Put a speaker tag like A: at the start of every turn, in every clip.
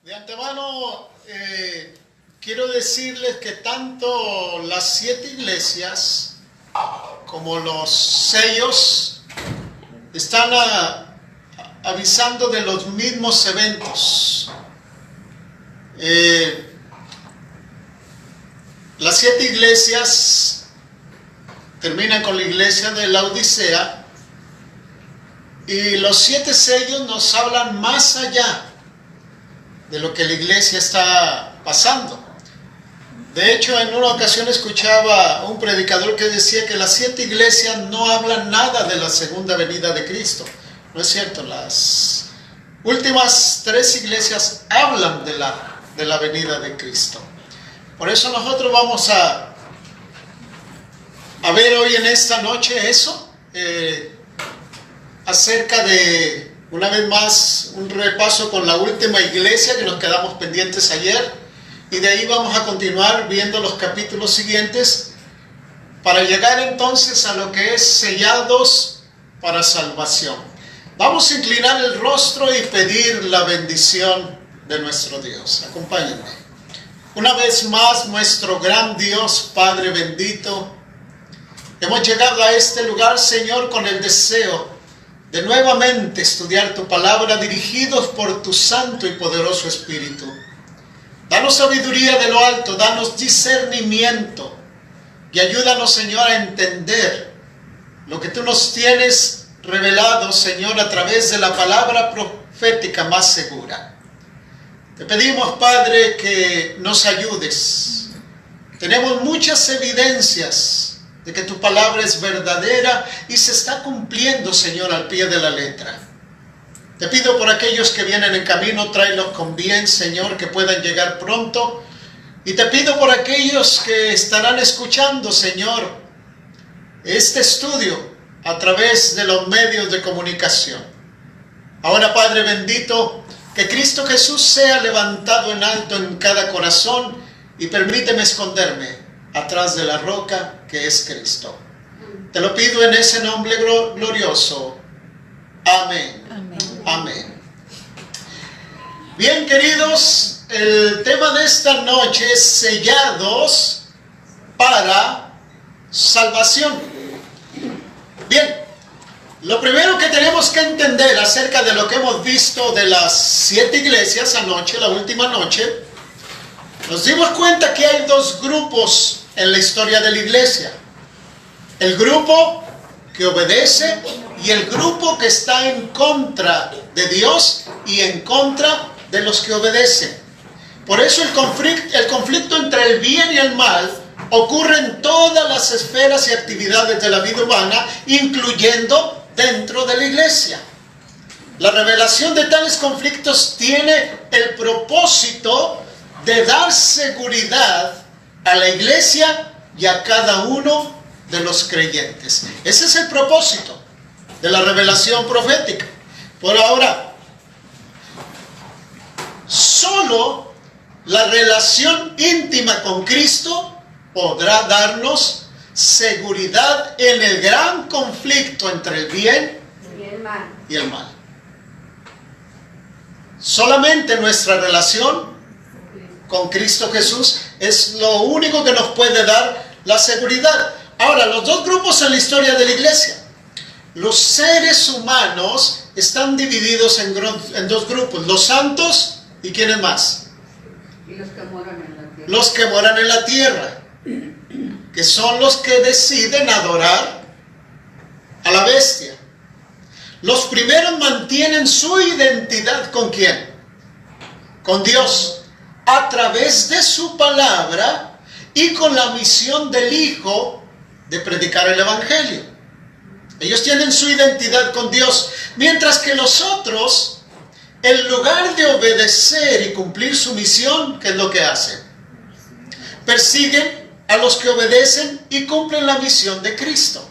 A: De antemano, quiero decirles que tanto las 7 iglesias como los sellos están avisando de los mismos eventos. Las 7 iglesias terminan con la iglesia de la Odisea y los 7 sellos nos hablan más allá de lo que la iglesia está pasando. De hecho, en una ocasión escuchaba a un predicador que decía que las 7 iglesias no hablan nada de la segunda venida de Cristo. No es cierto, las últimas 3 iglesias hablan de la venida de Cristo. Por eso nosotros vamos a ver hoy en esta noche eso, acerca de, una vez más, un repaso con la última iglesia que nos quedamos pendientes ayer, y de ahí vamos a continuar viendo los capítulos siguientes para llegar entonces a lo que es sellados para salvación. Vamos a inclinar el rostro y pedir la bendición de nuestro Dios. Acompáñenme. Una vez más, nuestro gran Dios, Padre bendito, hemos llegado a este lugar, Señor, con el deseo de nuevamente estudiar tu palabra, dirigidos por tu santo y poderoso Espíritu. Danos sabiduría de lo alto, danos discernimiento y ayúdanos, Señor, a entender lo que tú nos tienes revelado, Señor, a través de la palabra profética más segura. Te pedimos, Padre, que nos ayudes. Tenemos muchas evidencias de que tu palabra es verdadera y se está cumpliendo, Señor, al pie de la letra. Te pido por aquellos que vienen en camino, tráelos con bien, Señor, que puedan llegar pronto. Y te pido por aquellos que estarán escuchando, Señor, este estudio a través de los medios de comunicación. Ahora, Padre bendito, que Cristo Jesús sea levantado en alto en cada corazón y permíteme esconderme atrás de la roca que es Cristo. Te lo pido en ese nombre glorioso. Amén. Amén. Amén. Bien, queridos, el tema de esta noche es sellados para salvación. Bien, lo primero que tenemos que entender acerca de lo que hemos visto de las 7 iglesias anoche, la última noche, nos dimos cuenta que hay 2 grupos en la historia de la iglesia. El grupo que obedece y el grupo que está en contra de Dios y en contra de los que obedecen. Por eso el conflicto entre el bien y el mal ocurre en todas las esferas y actividades de la vida humana, incluyendo dentro de la iglesia. La revelación de tales conflictos tiene el propósito de dar seguridad a la iglesia y a cada uno de los creyentes. Ese es el propósito de la revelación profética. Por ahora, solo la relación íntima con Cristo podrá darnos seguridad en el gran conflicto entre el bien y el mal. Solamente nuestra relación con Cristo Jesús es lo único que nos puede dar la seguridad. Ahora, los 2 grupos en la historia de la iglesia. Los seres humanos están divididos en 2 grupos. Los santos y ¿quiénes más?
B: Y los que moran en la tierra.
A: Los que moran en la tierra, que son los que deciden adorar a la bestia. Los primeros mantienen su identidad ¿con quién? Con Dios, a través de su palabra y con la misión del Hijo de predicar el Evangelio. Ellos tienen su identidad con Dios, mientras que los otros, en lugar de obedecer y cumplir su misión, ¿qué es lo que hacen? Persiguen a los que obedecen y cumplen la misión de Cristo.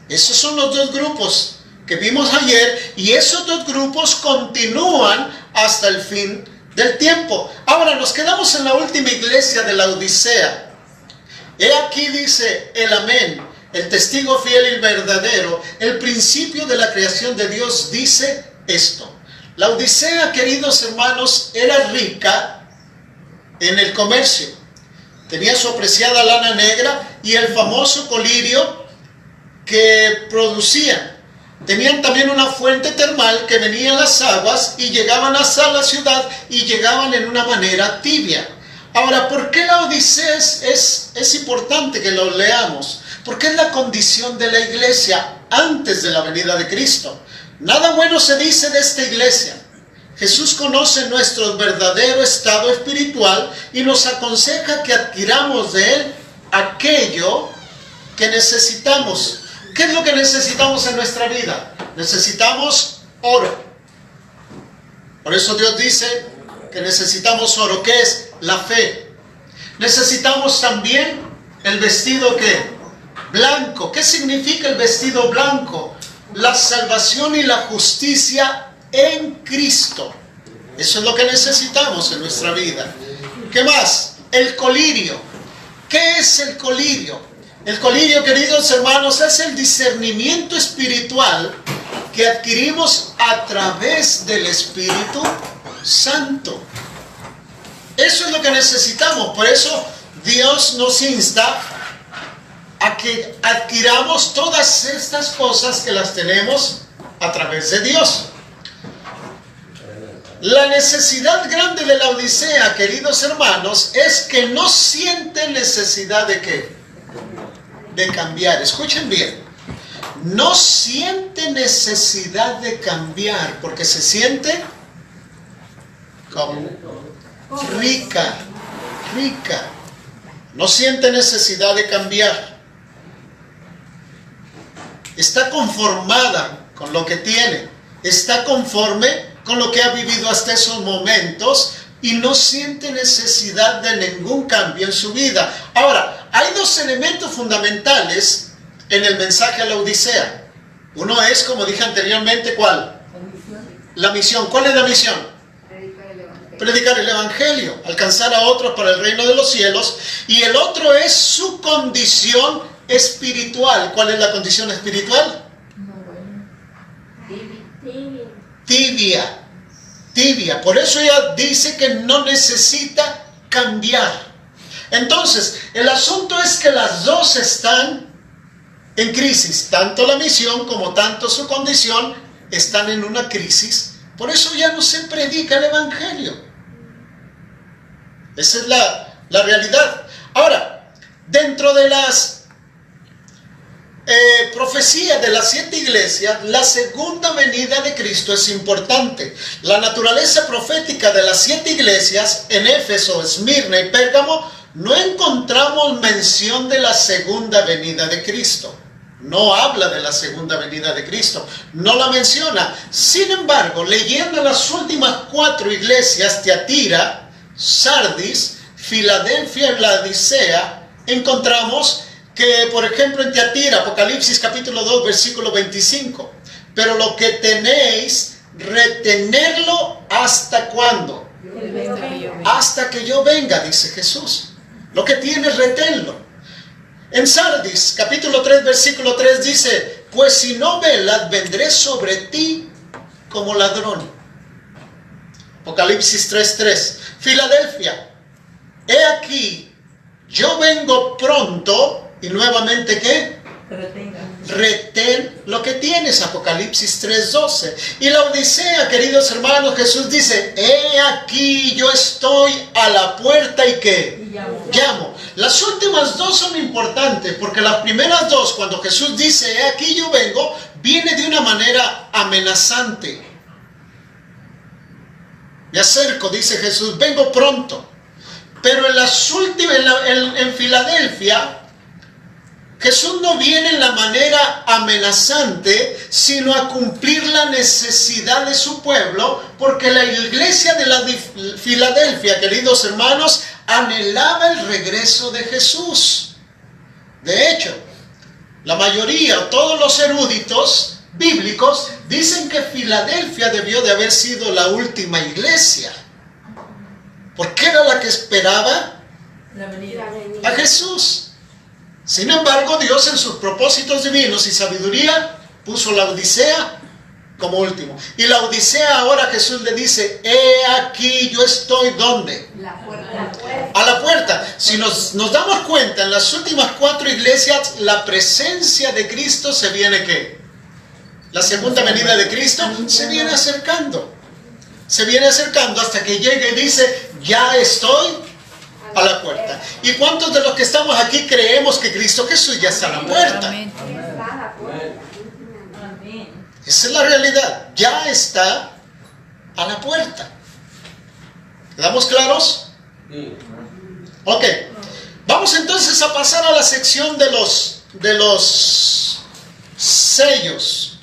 A: Esos son los 2 grupos que vimos ayer, y esos 2 grupos continúan hasta el fin del tiempo. Ahora nos quedamos en la última iglesia de la Odisea. He aquí, dice el Amén, el testigo fiel y verdadero, el principio de la creación de Dios, dice esto: La Odisea, queridos hermanos, era rica en el comercio. Tenía su apreciada lana negra y el famoso colirio que producían. Tenían también una fuente termal que venían las aguas y llegaban hasta la ciudad y llegaban en una manera tibia. Ahora, ¿por qué la Odisea es importante que lo leamos? Porque es la condición de la iglesia antes de la venida de Cristo. Nada bueno se dice de esta iglesia. Jesús conoce nuestro verdadero estado espiritual y nos aconseja que adquiramos de Él aquello que necesitamos. ¿Qué es lo que necesitamos en nuestra vida? Necesitamos oro. Por eso Dios dice que necesitamos oro. ¿Qué es? La fe. Necesitamos también el vestido ¿qué? Blanco. ¿Qué significa el vestido blanco? La salvación y la justicia en Cristo. Eso es lo que necesitamos en nuestra vida. ¿Qué más? El colirio. ¿Qué es el colirio? El colirio, queridos hermanos, es el discernimiento espiritual que adquirimos a través del Espíritu Santo. Eso es lo que necesitamos. Por eso Dios nos insta a que adquiramos todas estas cosas que las tenemos a través de Dios. La necesidad grande de la Odisea, queridos hermanos, es que no siente necesidad de ¿qué? De cambiar. Escuchen bien. No siente necesidad de cambiar porque se siente como rica. No siente necesidad de cambiar. Está conformada con lo que tiene. Está conforme con lo que ha vivido hasta esos momentos y no siente necesidad de ningún cambio en su vida. Ahora, hay dos elementos fundamentales en el mensaje a la Odisea. Uno es, como dije anteriormente, ¿cuál? La misión. ¿Cuál es la misión? Predicar el Evangelio, alcanzar a otros para el reino de los cielos. Y el otro es su condición espiritual. ¿Cuál es la condición espiritual? Tibia. Por eso ella dice que no necesita cambiar. Entonces, el asunto es que las dos están en crisis. Tanto la misión como tanto su condición están en una crisis. Por eso ya no se predica el Evangelio. Esa es la realidad. Ahora, dentro de las profecía de las 7 iglesias, la segunda venida de Cristo es importante. La naturaleza profética de las 7 iglesias en Éfeso, Esmirna y Pérgamo, no encontramos mención de la segunda venida de Cristo. No habla de la segunda venida de Cristo, no la menciona. Sin embargo, leyendo las últimas 4 iglesias, Tiatira, Sardis, Filadelfia y Laodicea, encontramos que, por ejemplo, en Tiatira, Apocalipsis capítulo 2, versículo 25, pero lo que tenéis, retenerlo hasta ¿cuándo? Hasta que yo venga, dice Jesús. Lo que tienes, reténlo. En Sardis, capítulo 3, versículo 3 dice, pues si no velas, vendré sobre ti como ladrón. Apocalipsis 3:3. Filadelfia, he aquí, yo vengo pronto. Y nuevamente, ¿qué? Retén lo que tienes. Apocalipsis 3:12. Y la Odisea, queridos hermanos, Jesús dice, he aquí, yo estoy a la puerta y ¿qué? Llamo. Las últimas dos son importantes porque las primeras dos, cuando Jesús dice, he aquí, yo vengo, viene de una manera amenazante. Me acerco, dice Jesús, vengo pronto. Pero en las últimas, en Filadelfia, Jesús no viene en la manera amenazante, sino a cumplir la necesidad de su pueblo, porque la iglesia de la Filadelfia, queridos hermanos, anhelaba el regreso de Jesús. De hecho, la mayoría, todos los eruditos bíblicos, dicen que Filadelfia debió de haber sido la última iglesia, porque era la que esperaba a Jesús. Sin embargo, Dios en sus propósitos divinos y sabiduría puso la Odisea como último. Y la Odisea, ahora Jesús le dice, he aquí yo estoy, ¿dónde?
B: La puerta.
A: A la puerta. Si nos damos cuenta, en las últimas 4 iglesias, la presencia de Cristo se viene, ¿qué? La segunda venida de Cristo se viene acercando. Se viene acercando hasta que llegue y dice, ya estoy a la puerta. ¿Y cuántos de los que estamos aquí creemos que Cristo Jesús ya está a la puerta? Esa es la realidad. Ya está a la puerta. ¿Quedamos claros? Ok. Vamos entonces a pasar a la sección de los sellos.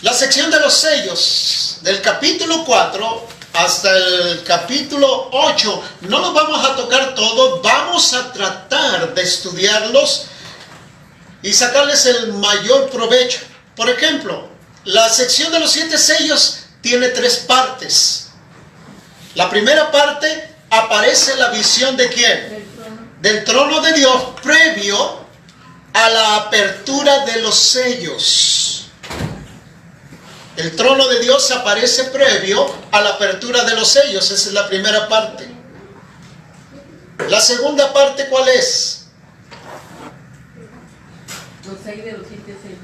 A: La sección de los sellos, del capítulo 4 hasta el capítulo 8, no los vamos a tocar todos, vamos a tratar de estudiarlos y sacarles el mayor provecho. Por ejemplo, la sección de los 7 sellos tiene 3 partes. La primera parte aparece la visión ¿de quién? Del trono de Dios previo a la apertura de los sellos. El trono de Dios aparece previo a la apertura de los sellos. Esa es la primera parte. La segunda parte, ¿cuál es?
B: Los 6 de los 7 sellos.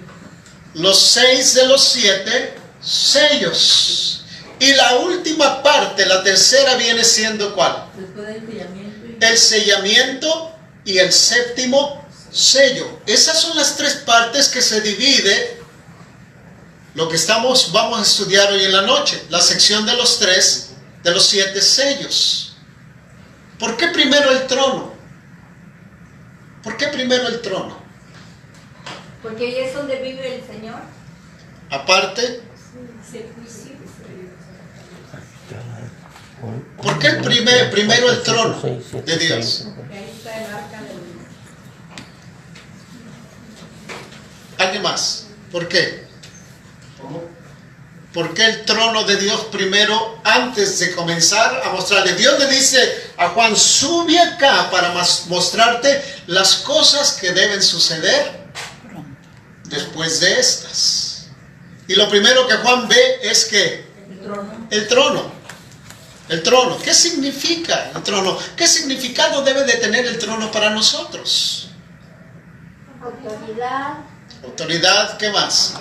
A: Los 6 de los 7 sellos. Y la última parte, la tercera, viene siendo ¿cuál?
B: Después del sellamiento.
A: El sellamiento y el séptimo sello. Esas son las 3 partes que se divide lo que vamos a estudiar hoy en la noche, la sección de los 7 sellos. ¿Por qué primero el trono? ¿Por qué primero el trono?
B: Porque ahí es donde vive el Señor.
A: Aparte, ¿por qué primero el trono de Dios?
B: Porque ahí está el arca del...
A: ¿Alguien más? ¿Por qué? ¿Por qué el trono de Dios primero antes de comenzar a mostrarle? Dios le dice a Juan, sube acá para mostrarte las cosas que deben suceder después de estas. Y lo primero que Juan ve es que el trono. El trono. ¿Qué significa el trono? ¿Qué significado debe de tener el trono para nosotros?
B: Autoridad.
A: Autoridad, ¿qué más?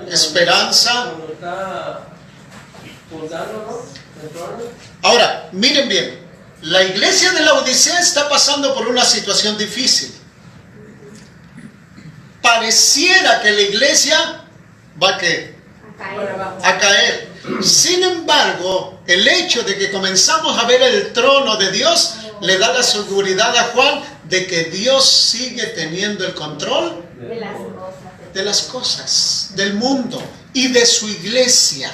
A: Esperanza. Ahora, miren bien, la iglesia de la Odisea está pasando por una situación difícil. Pareciera que la iglesia va a caer. Sin embargo, el hecho de que comenzamos a ver el trono de Dios le da la seguridad a Juan de que Dios sigue teniendo el control de las cosas, del mundo y de su iglesia.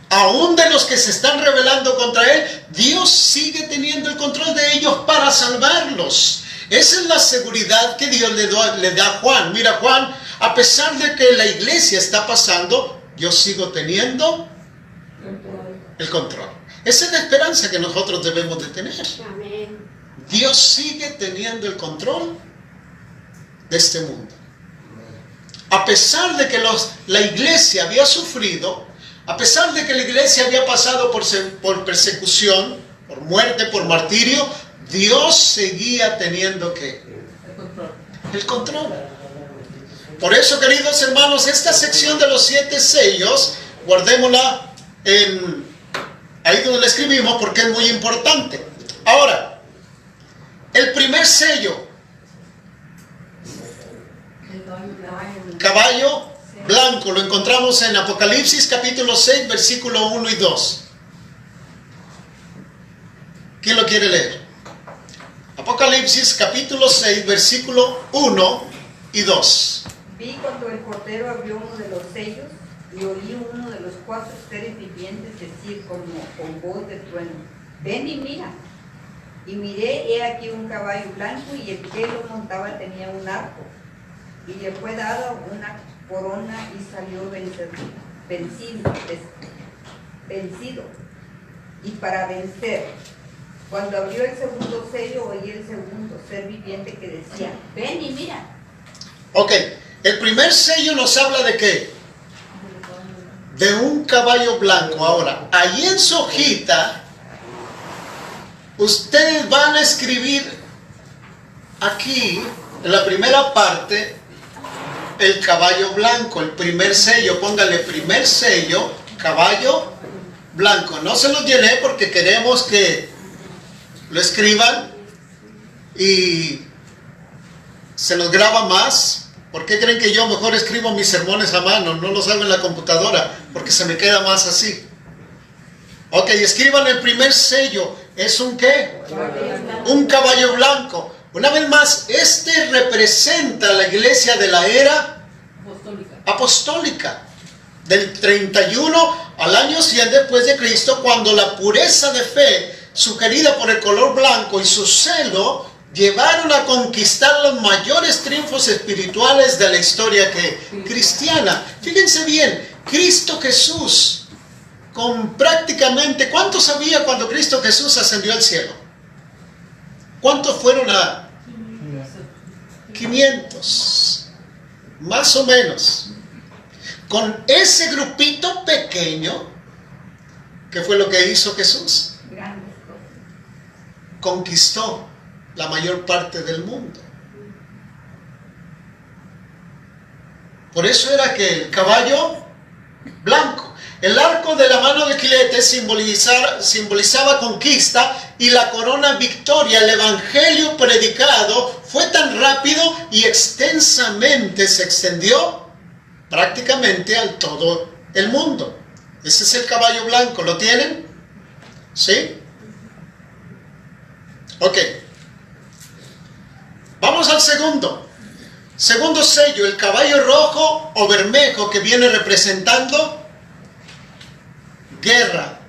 A: Aún de los que se están rebelando contra Él, Dios sigue teniendo el control de ellos para salvarlos. Esa es la seguridad que Dios le da a Juan. Mira, Juan, a pesar de que la iglesia está pasando, yo sigo teniendo el control. Esa es la esperanza que nosotros debemos de tener. Dios sigue teniendo el control de este mundo. A pesar de que la iglesia había sufrido, a pesar de que la iglesia había pasado por persecución, por muerte, por martirio, Dios seguía teniendo ¿qué? El control. Por eso, queridos hermanos, esta sección de los 7 sellos, guardémosla ahí donde la escribimos porque es muy importante. Ahora, el primer sello, caballo blanco, lo encontramos en Apocalipsis capítulo 6, versículo 1 y 2. ¿Quién lo quiere leer? Apocalipsis capítulo 6, versículo 1 y 2.
C: Vi cuando el Cordero abrió uno de los sellos y oí uno de los 4 seres vivientes decir como con voz de trueno, ven y mira. Y miré, he aquí un caballo blanco, y el que lo montaba tenía un arco, y le fue dada una corona y salió vencido, y para vencer, Cuando abrió el segundo sello, oí el segundo ser viviente que decía, ven y mira.
A: Ok, el primer sello nos habla de qué? De un caballo blanco. Ahora, ahí en su hojita, ustedes van a escribir aquí, en la primera parte, el caballo blanco, el primer sello. Póngale primer sello, caballo blanco. No se los llené porque queremos que lo escriban y se los graba más. ¿Por qué creen que yo mejor escribo mis sermones a mano? No los hago en la computadora porque se me queda más así. Ok, escriban el primer sello. ¿Es un qué? Un caballo blanco. Una vez más, este representa la iglesia de la era apostólica. Del 31 al año 100 después de Cristo, cuando la pureza de fe, sugerida por el color blanco y su celo, llevaron a conquistar los mayores triunfos espirituales de la historia cristiana. Fíjense bien, Cristo Jesús, con prácticamente, ¿cuántos había cuando Cristo Jesús ascendió al cielo? ¿Cuántos fueron a 500? Más o menos. Con ese grupito pequeño, ¿qué fue lo que hizo Jesús? Conquistó la mayor parte del mundo. Por eso era que el caballo blanco, el arco de la mano de Quilete simbolizaba conquista y la corona victoria. El evangelio predicado fue tan rápido y extensamente se extendió prácticamente al todo el mundo. Ese es el caballo blanco. ¿Lo tienen? ¿Sí? Ok. Vamos al segundo. Segundo sello, el caballo rojo o bermejo, que viene representando guerra.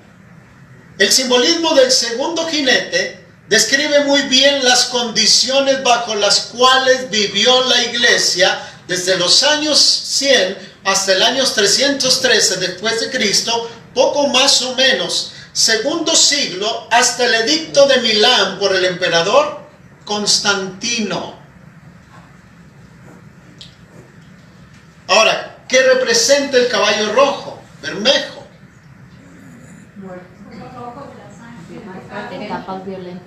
A: El simbolismo del segundo jinete describe muy bien las condiciones bajo las cuales vivió la iglesia desde los años 100 hasta el año 313 después de Cristo, poco más o menos, segundo siglo, hasta el edicto de Milán por el emperador Constantino. Ahora, ¿qué representa el caballo rojo, bermejo?
B: Etapas violentas.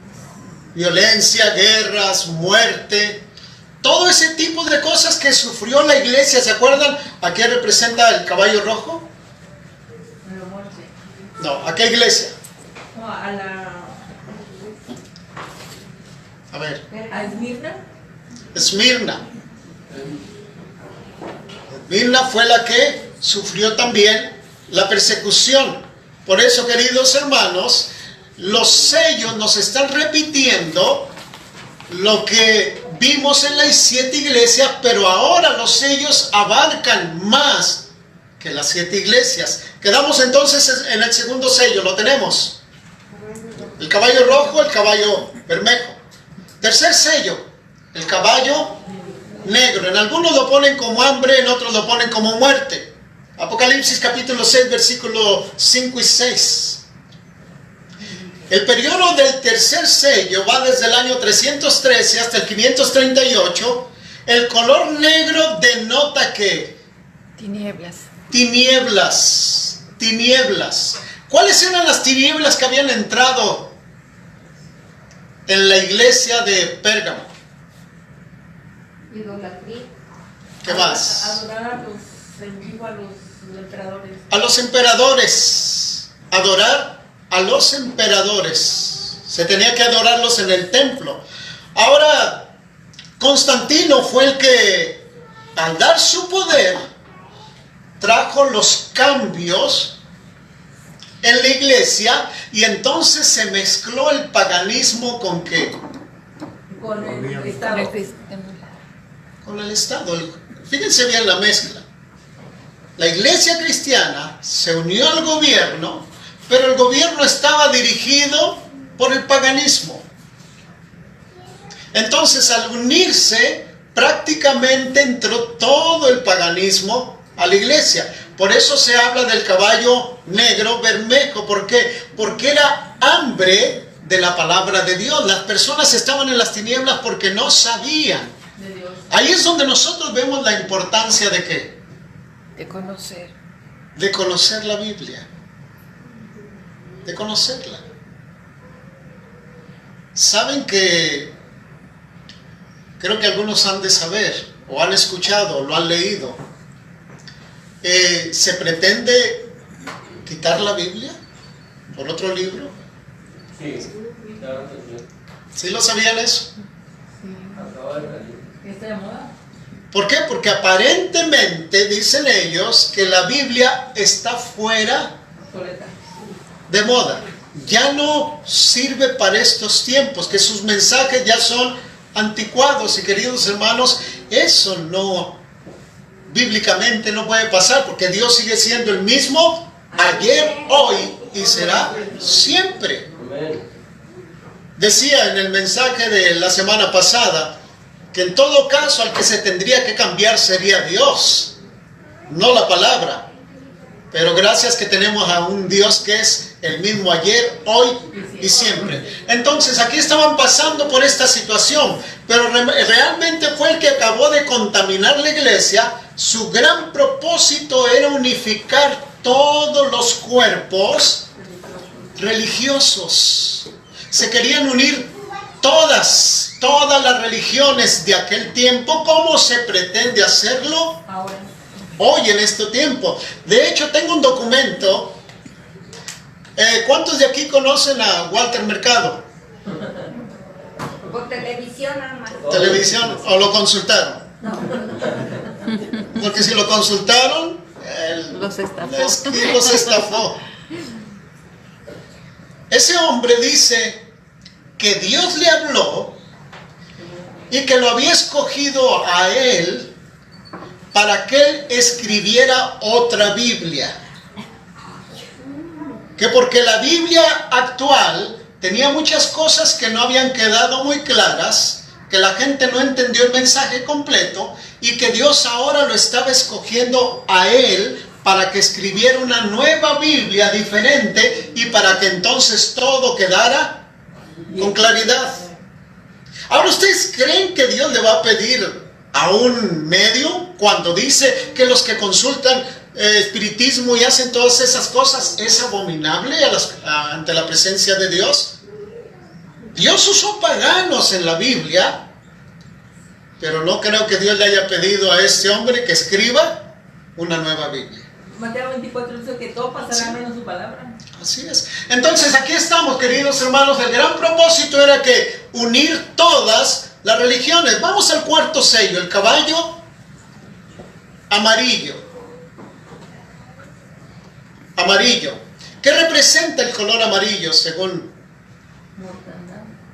A: Violencia, guerras, muerte, todo ese tipo de cosas que sufrió la iglesia. ¿Se acuerdan a qué representa el caballo rojo? No, ¿a qué iglesia? A ver.
D: ¿A Esmirna?
A: Esmirna. Esmirna fue la que sufrió también la persecución. Por eso, queridos hermanos, los sellos nos están repitiendo lo que vimos en las 7 iglesias, pero ahora los sellos abarcan más que las 7 iglesias. Quedamos entonces en el segundo sello, lo tenemos. El caballo rojo, el caballo bermejo. Tercer sello, el caballo negro. En algunos lo ponen como hambre, en otros lo ponen como muerte. Apocalipsis capítulo 6, versículos 5 y 6. El periodo del tercer sello va desde el año 313 hasta el 538. El color negro denota que
D: Tinieblas.
A: tinieblas, tinieblas. ¿Cuáles eran las tinieblas que habían entrado en la iglesia de Pérgamo?
B: Idolatría.
A: ¿Qué más?
D: Adorar a los emperadores.
A: A los emperadores. Adorar a los emperadores. Se tenía que adorarlos en el templo. Ahora, Constantino fue el que, al dar su poder, trajo los cambios en la iglesia, y entonces se mezcló el paganismo ¿con qué?
D: Con el Estado.
A: Con el Estado. Fíjense bien la mezcla. La iglesia cristiana se unió al gobierno, pero el gobierno estaba dirigido por el paganismo. Entonces, al unirse, prácticamente entró todo el paganismo a la iglesia. Por eso se habla del caballo negro bermejo. ¿Por qué? Porque era hambre de la palabra de Dios. Las personas estaban en las tinieblas porque no sabían.
D: De Dios.
A: Ahí es donde nosotros vemos la importancia de ¿qué?
D: De conocer.
A: De conocer la Biblia. De conocerla. Saben que creo que algunos han de saber, o han escuchado, o lo han leído. Se pretende quitar la Biblia por otro libro.
E: Sí, claro que sí.
A: ¿Sí lo sabían eso?
E: Acaba de salir.
D: ¿Está de moda?
A: ¿Por qué? Porque aparentemente dicen ellos que la Biblia está fuera
D: Soleta.
A: de moda. Ya no sirve para estos tiempos, que sus mensajes ya son anticuados. Y queridos hermanos, eso no, bíblicamente no puede pasar, porque Dios sigue siendo el mismo ayer, hoy y será siempre.
E: Amén.
A: Decía en el mensaje de la semana pasada que en todo caso al que se tendría que cambiar sería Dios, no la palabra. Pero gracias que tenemos a un Dios que es el mismo ayer, hoy y siempre. Entonces aquí estaban pasando por esta situación, pero realmente fue el que acabó de contaminar la iglesia. Su gran propósito era unificar todos los cuerpos religiosos. Se querían unir todas las religiones de aquel tiempo. ¿Cómo se pretende hacerlo
D: Ahora.
A: hoy en este tiempo? De hecho, tengo un documento. ¿Cuántos de aquí conocen a Walter Mercado?
C: Por televisión nada más.
A: ¿Televisión? ¿O lo consultaron? Porque si lo consultaron,
D: Los estafó.
A: los estafó. Ese hombre dice que Dios le habló y que lo había escogido a él para que él escribiera otra Biblia. Que porque la Biblia actual tenía muchas cosas que no habían quedado muy claras, que la gente no entendió el mensaje completo, y que Dios ahora lo estaba escogiendo a él para que escribiera una nueva Biblia diferente y para que entonces todo quedara con claridad. Ahora, ¿ustedes creen que Dios le va a pedir a un medio cuando dice que los que consultan espiritismo y hacen todas esas cosas es abominable ante la presencia de Dios? Dios usó paganos en la Biblia, pero no creo que Dios le haya pedido a este hombre que escriba una nueva Biblia.
D: Mateo 24 dice que todo pasará menos su palabra.
A: Así es. Entonces aquí estamos, queridos hermanos. El gran propósito era que unir todas las religiones. Vamos al cuarto sello, el caballo amarillo. Amarillo. ¿Qué representa el color amarillo según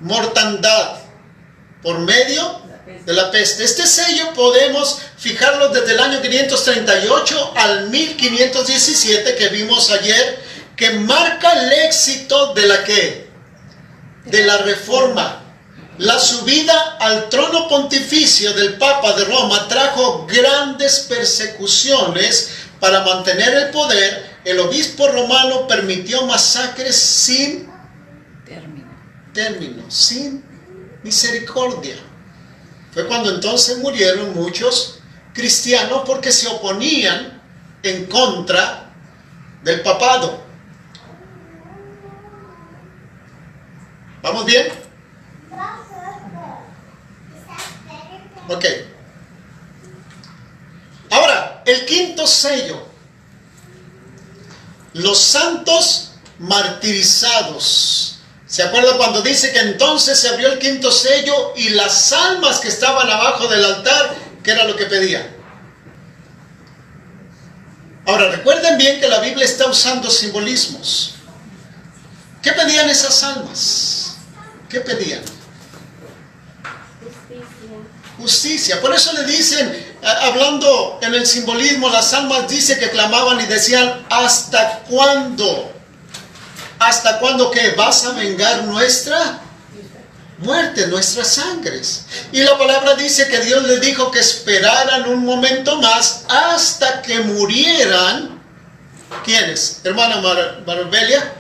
A: mortandad? Por medio de la peste. Este sello podemos fijarlo desde el año 538 al 1517 que vimos ayer, que marca el éxito de la ¿qué? De la reforma. La subida al trono pontificio del Papa de Roma trajo grandes persecuciones para mantener el poder. El obispo romano permitió masacres sin término, sin misericordia. Fue cuando entonces murieron muchos cristianos porque se oponían en contra del papado. ¿Vamos bien? Ok. Ahora, el quinto sello. Los santos martirizados. ¿Se acuerdan cuando dice que entonces se abrió el quinto sello y las almas que estaban abajo del altar, qué era lo que pedían? Ahora, recuerden bien que la Biblia está usando simbolismos. ¿Qué pedían esas almas? ¿Qué pedían? Justicia. Por eso le dicen, hablando en el simbolismo, las almas dice que clamaban y decían, ¿hasta cuándo? ¿Hasta cuándo qué? ¿Vas a vengar nuestra muerte, nuestras sangres? Y la palabra dice que Dios les dijo que esperaran un momento más hasta que murieran. ¿Quiénes? Hermana Marbelia,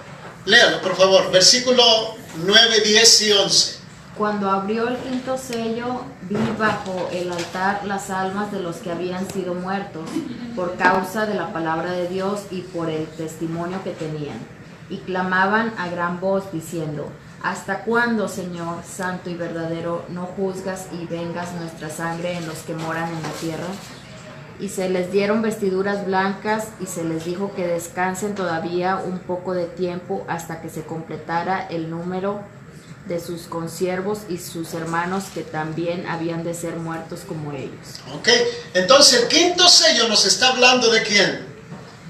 A: léalo por favor, versículo 9, 10 y 11.
F: Cuando abrió el quinto sello, vi bajo el altar las almas de los que habían sido muertos por causa de la palabra de Dios y por el testimonio que tenían. Y clamaban a gran voz diciendo: ¿Hasta cuándo, Señor, santo y verdadero, no juzgas y vengas nuestra sangre en los que moran en la tierra? Y se les dieron vestiduras blancas y se les dijo que descansen todavía un poco de tiempo hasta que se completara el número de sus consiervos y sus hermanos que también habían de ser muertos como ellos.
A: Ok, entonces el quinto sello nos está hablando ¿de quién?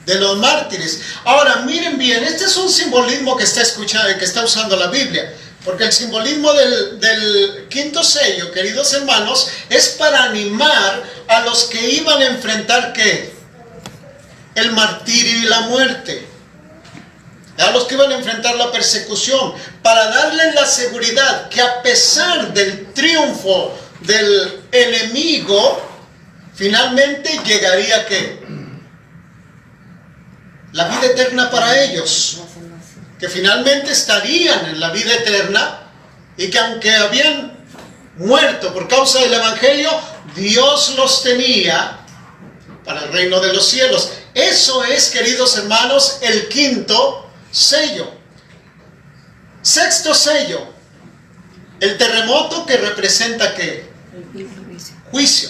A: De los mártires. Ahora miren bien, este es un simbolismo que está escuchando, que está usando la Biblia, porque el simbolismo del quinto sello, queridos hermanos, es para animar a los que iban a enfrentar ¿qué? El martirio y la muerte, a los que iban a enfrentar la persecución, para darles la seguridad que a pesar del triunfo del enemigo, finalmente llegaría ¿qué? La vida eterna para ellos, que finalmente estarían en la vida eterna y que aunque habían muerto por causa del Evangelio, Dios los tenía para el reino de los cielos. Eso es, queridos hermanos, el quinto sello. Sexto sello, el terremoto, que representa ¿qué? Juicio.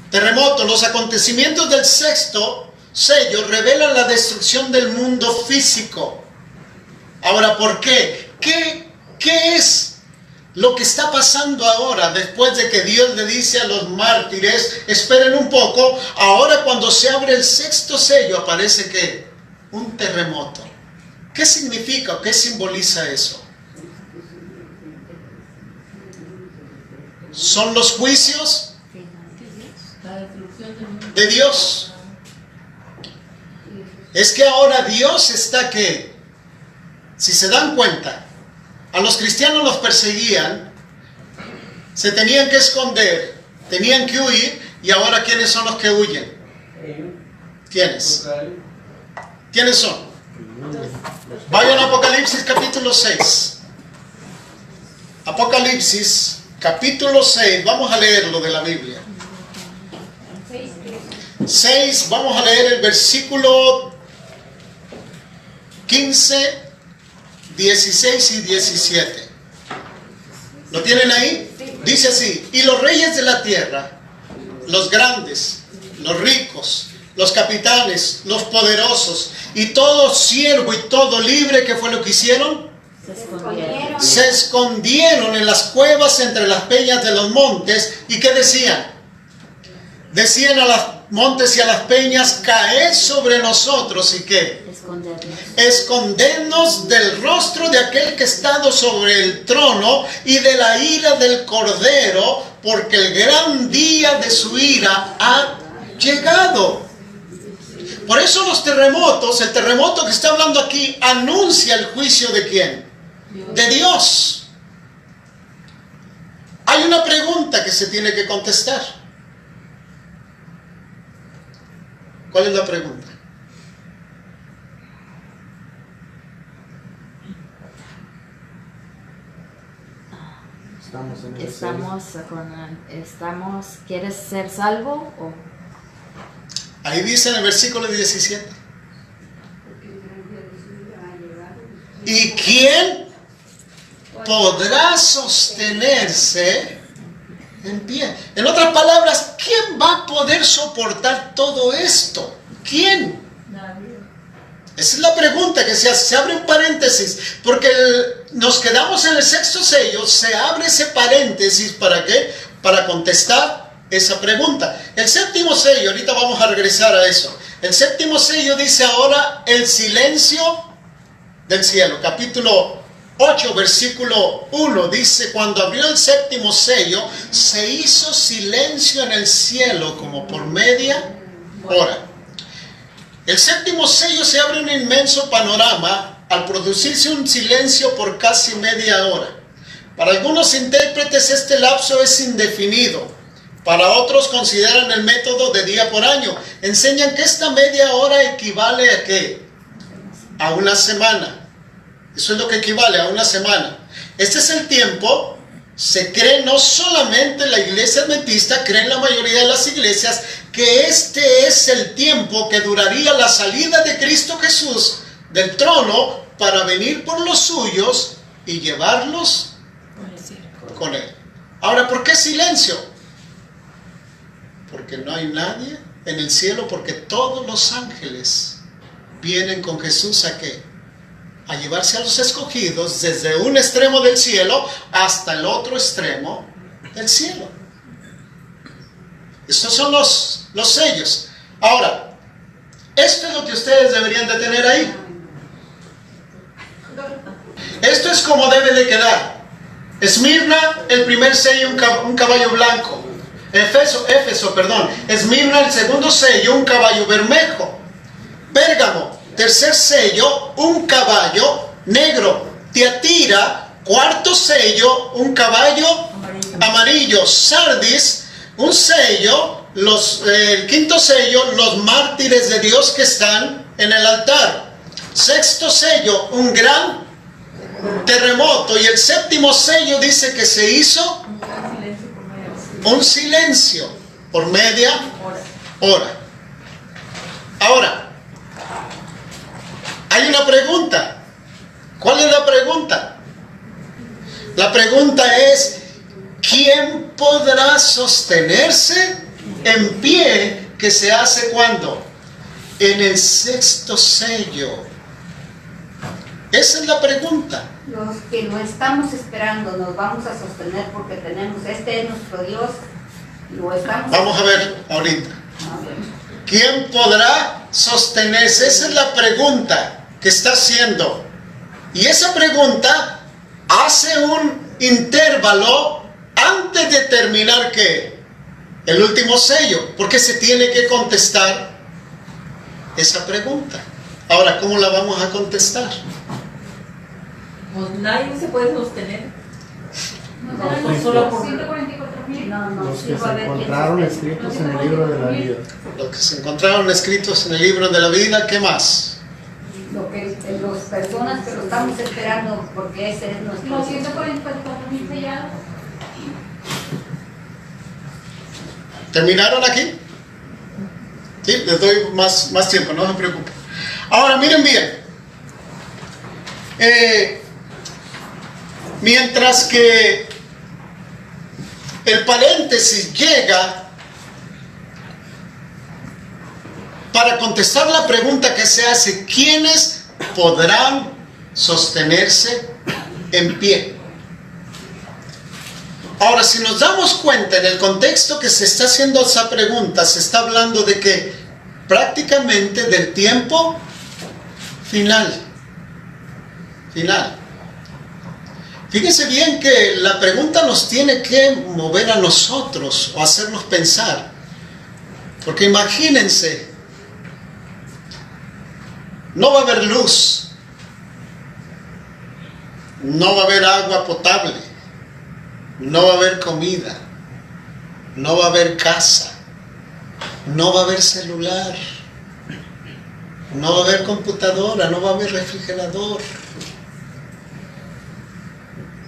A: Terremoto. Los acontecimientos del sexto sello revelan la destrucción del mundo físico. Ahora, ¿por qué? ¿Qué es lo que está pasando ahora después de que Dios le dice a los mártires: esperen un poco? Ahora, cuando se abre el sexto sello, aparece ¿qué? Un terremoto. ¿Qué significa o qué simboliza eso? Son los juicios de Dios. Es que ahora Dios está ¿qué? Si se dan cuenta, a los cristianos los perseguían, se tenían que esconder, tenían que huir, y ahora ¿quiénes son los que huyen? ¿Quiénes? ¿Quiénes son? Vayan a Apocalipsis capítulo 6. Apocalipsis capítulo 6, vamos a leerlo de la Biblia. 6, vamos a leer el versículo 15, 16 y 17. ¿Lo tienen ahí? Dice así: y los reyes de la tierra, los grandes, los ricos, los capitanes, los poderosos, y todo siervo y todo libre, ¿qué fue lo que hicieron? Se escondieron en las cuevas entre las peñas de los montes. ¿Y qué decían? Decían a los montes y a las peñas: caed sobre nosotros. ¿Y qué? Escondernos del rostro de aquel que ha estado sobre el trono y de la ira del Cordero, porque el gran día de su ira ha llegado. Por eso los terremotos, el terremoto que está hablando aquí, anuncia el juicio ¿de quién? De Dios. Hay una pregunta que se tiene que contestar. ¿Cuál es la pregunta?
F: ¿Quieres ser salvo? ¿O?
A: Ahí dice en el versículo 17. ¿Y quién podrá sostenerse en pie? En otras palabras, ¿quién va a poder soportar todo esto? ¿Quién? Esa es la pregunta que se hace. Se abre un paréntesis, porque nos quedamos en el sexto sello. Se abre ese paréntesis, ¿para qué? Para contestar esa pregunta. El séptimo sello, ahorita vamos a regresar a eso. El séptimo sello dice ahora el silencio del cielo. Capítulo 8, versículo 1 dice: cuando abrió el séptimo sello, se hizo silencio en el cielo como por media hora. El séptimo sello se abre un inmenso panorama al producirse un silencio por casi media hora. Para algunos intérpretes este lapso es indefinido. Para otros consideran el método de día por año. Enseñan que esta media hora equivale a ¿qué? A una semana. Eso es lo que equivale a una semana. Este es el tiempo, se cree no solamente en la iglesia adventista, cree en la mayoría de las iglesias, que este es el tiempo que duraría la salida de Cristo Jesús del trono para venir por los suyos y llevarlos con Él. Ahora, ¿por qué silencio? Porque no hay nadie en el cielo, porque todos los ángeles vienen con Jesús ¿a qué? A llevarse a los escogidos desde un extremo del cielo hasta el otro extremo del cielo. Estos son los sellos. Ahora, esto es lo que ustedes deberían de tener ahí. Esto es como debe de quedar. Esmirna, el primer sello, un caballo blanco. Éfeso, Esmirna, el segundo sello, un caballo bermejo. Pérgamo, tercer sello, un caballo negro. Tiatira, cuarto sello, un caballo amarillo. Sardis, un sello, el quinto sello, los mártires de Dios que están en el altar. Sexto sello, un gran terremoto. Y el séptimo sello dice que se hizo un silencio por media hora. Ahora, hay una pregunta. ¿Cuál es la pregunta? La pregunta es: ¿quién podrá sostenerse en pie? ¿Que se hace cuando? En el sexto sello. Esa es la pregunta.
C: Los que lo estamos esperando nos vamos a sostener porque tenemos, este es nuestro Dios, lo estamos.
A: Vamos a ver ahorita. ¿Quién podrá sostenerse? Esa es la pregunta que está haciendo. Y esa pregunta hace un intervalo antes de terminar ¿qué? El último sello, porque se tiene que contestar esa pregunta. Ahora, ¿cómo la vamos a contestar?
D: Pues nadie se puede sostener.
B: No,
G: solo
B: por 144,000.
C: No,
G: Los
C: sí
G: que
C: va
G: se
C: a haber quien
G: encontraron
C: se-
G: escritos en el libro de la vida.
A: Los que se encontraron escritos en el libro de la vida, ¿qué más?
C: Las personas que lo estamos esperando porque ese es nuestro
B: Los
C: Dios.
B: 144,000 sellados.
A: ¿Terminaron aquí? Sí, les doy más tiempo, no se preocupen. Ahora, miren bien. Mientras que el paréntesis llega para contestar la pregunta que se hace: ¿quiénes podrán sostenerse en pie? Ahora, si nos damos cuenta, en el contexto que se está haciendo esa pregunta, se está hablando de que prácticamente del tiempo final. Fíjense bien que la pregunta nos tiene que mover a nosotros o hacernos pensar. Porque imagínense, no va a haber luz, no va a haber agua potable, no va a haber comida, no va a haber casa, no va a haber celular, no va a haber computadora, no va a haber refrigerador,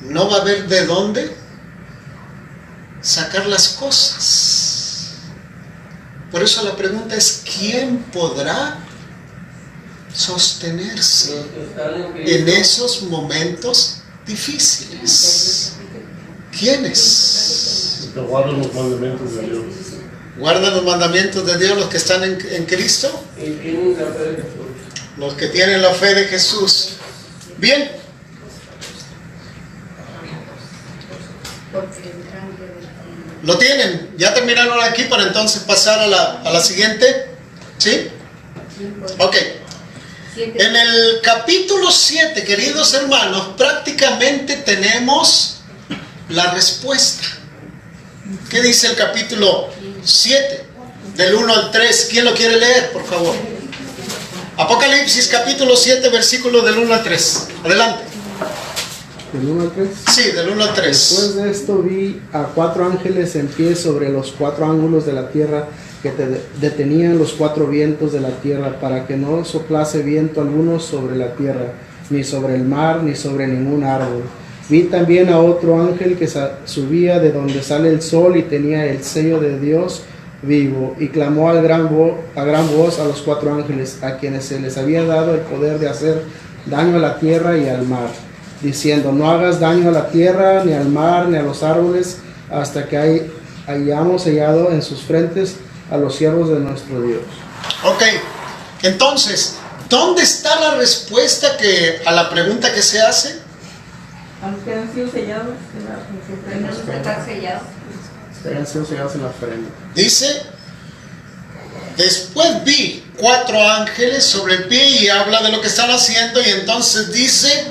A: no va a haber de dónde sacar las cosas. Por eso la pregunta es: ¿quién podrá sostenerse
E: Los que están en
A: en
E: Cristo.
A: esos momentos difíciles? ¿Quiénes?
G: Que guardan los mandamientos de Dios.
A: ¿Guardan los mandamientos de Dios los que están en Cristo?
E: Y tienen la fe de Jesús.
A: Los que tienen la fe de Jesús. Bien,
C: Porque vendrán de
A: lo tienen. Ya terminaron aquí para entonces pasar a la siguiente. ¿Sí? Ok. En el capítulo 7, queridos hermanos, prácticamente tenemos la respuesta. ¿Qué dice el capítulo 7? Del 1 al 3. ¿Quién lo quiere leer, por favor? Apocalipsis capítulo 7, versículo del 1 al 3. Adelante.
G: ¿Del 1 al 3?
A: Sí, del 1 al 3.
G: Después de esto vi a 4 ángeles en pie sobre los 4 ángulos de la tierra, que detenían los 4 vientos de la tierra, para que no soplase viento alguno sobre la tierra, ni sobre el mar, ni sobre ningún árbol, Vi también a otro ángel que subía de donde sale el sol y tenía el sello de Dios vivo, y clamó a gran voz a los 4 ángeles, a quienes se les había dado el poder de hacer daño a la tierra y al mar, diciendo: no hagas daño a la tierra, ni al mar, ni a los árboles, hasta que hayamos sellado en sus frentes a los siervos de nuestro Dios.
A: Ok, entonces, ¿dónde está la respuesta a la pregunta que se hace?
D: A los que han sido sellados
C: Tenemos que estar sellados.
G: Han sido sellados en la frente.
A: Dice, después vi 4 ángeles sobre el pie, y habla de lo que están haciendo, y entonces dice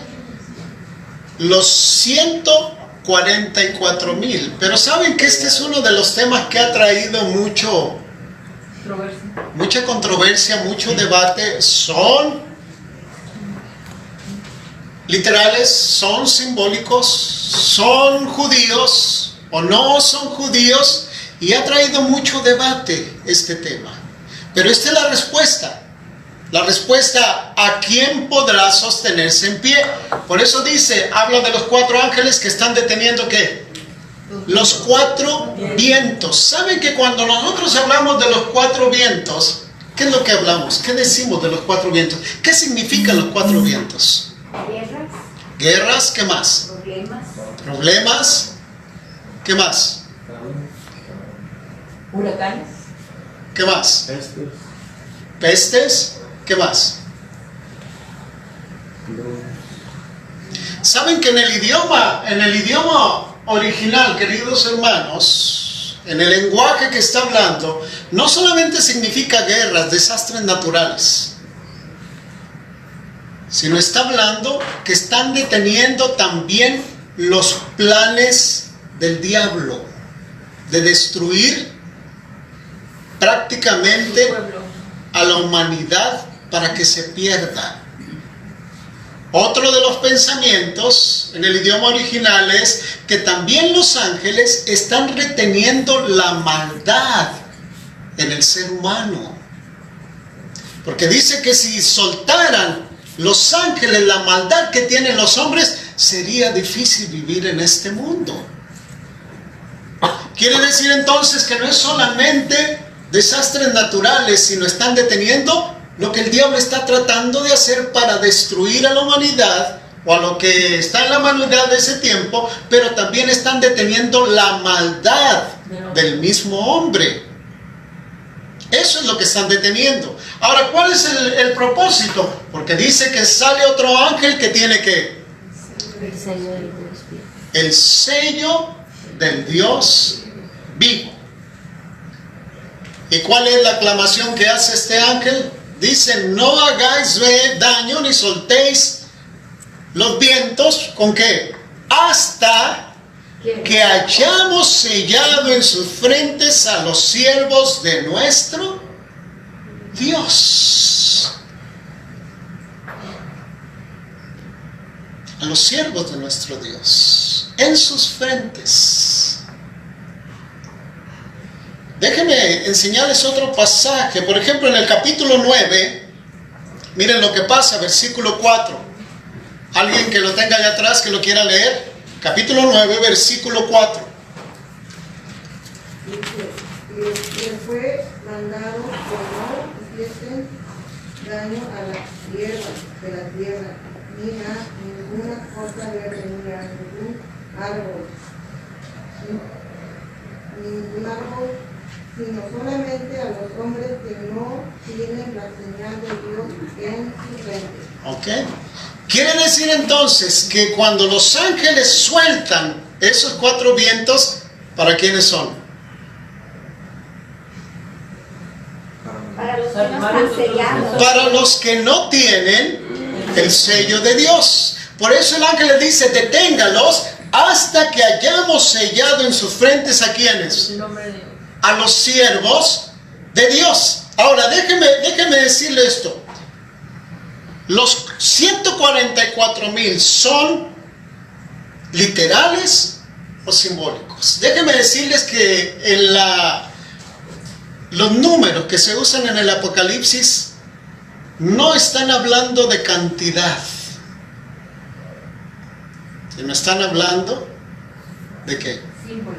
A: los 144,000. Pero saben que este es uno de los temas que ha traído mucha controversia, mucho debate. Son literales, son simbólicos, son judíos o no son judíos, y ha traído mucho debate este tema. Pero esta es la respuesta. La respuesta: ¿a quién podrá sostenerse en pie? Por eso dice, habla de los 4 ángeles que están deteniendo ¿qué? Los 4 vientos. ¿Saben que cuando nosotros hablamos de los 4 vientos, qué es lo que hablamos? ¿Qué decimos de los 4 vientos? ¿Qué significan los 4 vientos?
B: Guerras,
A: Guerras, ¿qué más? Problemas, ¿qué más?
D: huracanes,
A: ¿Qué más? Pestes, ¿qué más? ¿Saben que en el idioma original, queridos hermanos, en el lenguaje que está hablando, no solamente significa guerras, desastres naturales, sino está hablando que están deteniendo también los planes del diablo de destruir prácticamente a la humanidad para que se pierda. Otro de los pensamientos en el idioma original es que también los ángeles están reteniendo la maldad en el ser humano, porque dice que si soltaran los ángeles la maldad que tienen los hombres, sería difícil vivir en este mundo. Quiere decir entonces que no es solamente desastres naturales, sino están deteniendo lo que el diablo está tratando de hacer para destruir a la humanidad, o a lo que está en la humanidad de ese tiempo, pero también están deteniendo la maldad del mismo hombre. Eso es lo que están deteniendo. Ahora, ¿cuál es el propósito? Porque dice que sale otro ángel que tiene que
F: El sello del Dios vivo.
A: el sello del Dios vivo. ¿Y cuál es la aclamación que hace este ángel? Dice: no hagáis daño ni soltéis los vientos. ¿Con qué? Hasta que hayamos sellado en sus frentes a los siervos de nuestro Dios. A los siervos de nuestro Dios, en sus frentes. Déjenme enseñarles otro pasaje. Por ejemplo, en el capítulo 9, miren lo que pasa, versículo 4. Alguien que lo tenga allá atrás, que lo quiera leer. Capítulo 9, versículo 4.
H: Le fue mandado que no hiciesen daño a la hierba de la tierra, ni a ninguna cosa verde, ni a ningún árbol, sino solamente a los hombres que no tienen la señal de Dios en su frente.
A: ¿Ok? Quiere decir entonces que cuando los ángeles sueltan esos 4 vientos, ¿para quiénes son?
B: para los que no están sellados.
A: Para los que no tienen el sello de Dios. Por eso el ángel le dice: deténgalos hasta que hayamos sellado en sus frentes ¿a quiénes? A los siervos de Dios. Ahora déjeme decirle esto. Los 144,000 son literales o simbólicos. Déjenme decirles que los números que se usan en el Apocalipsis no están hablando de cantidad, que no están hablando de qué.
C: Símbolo.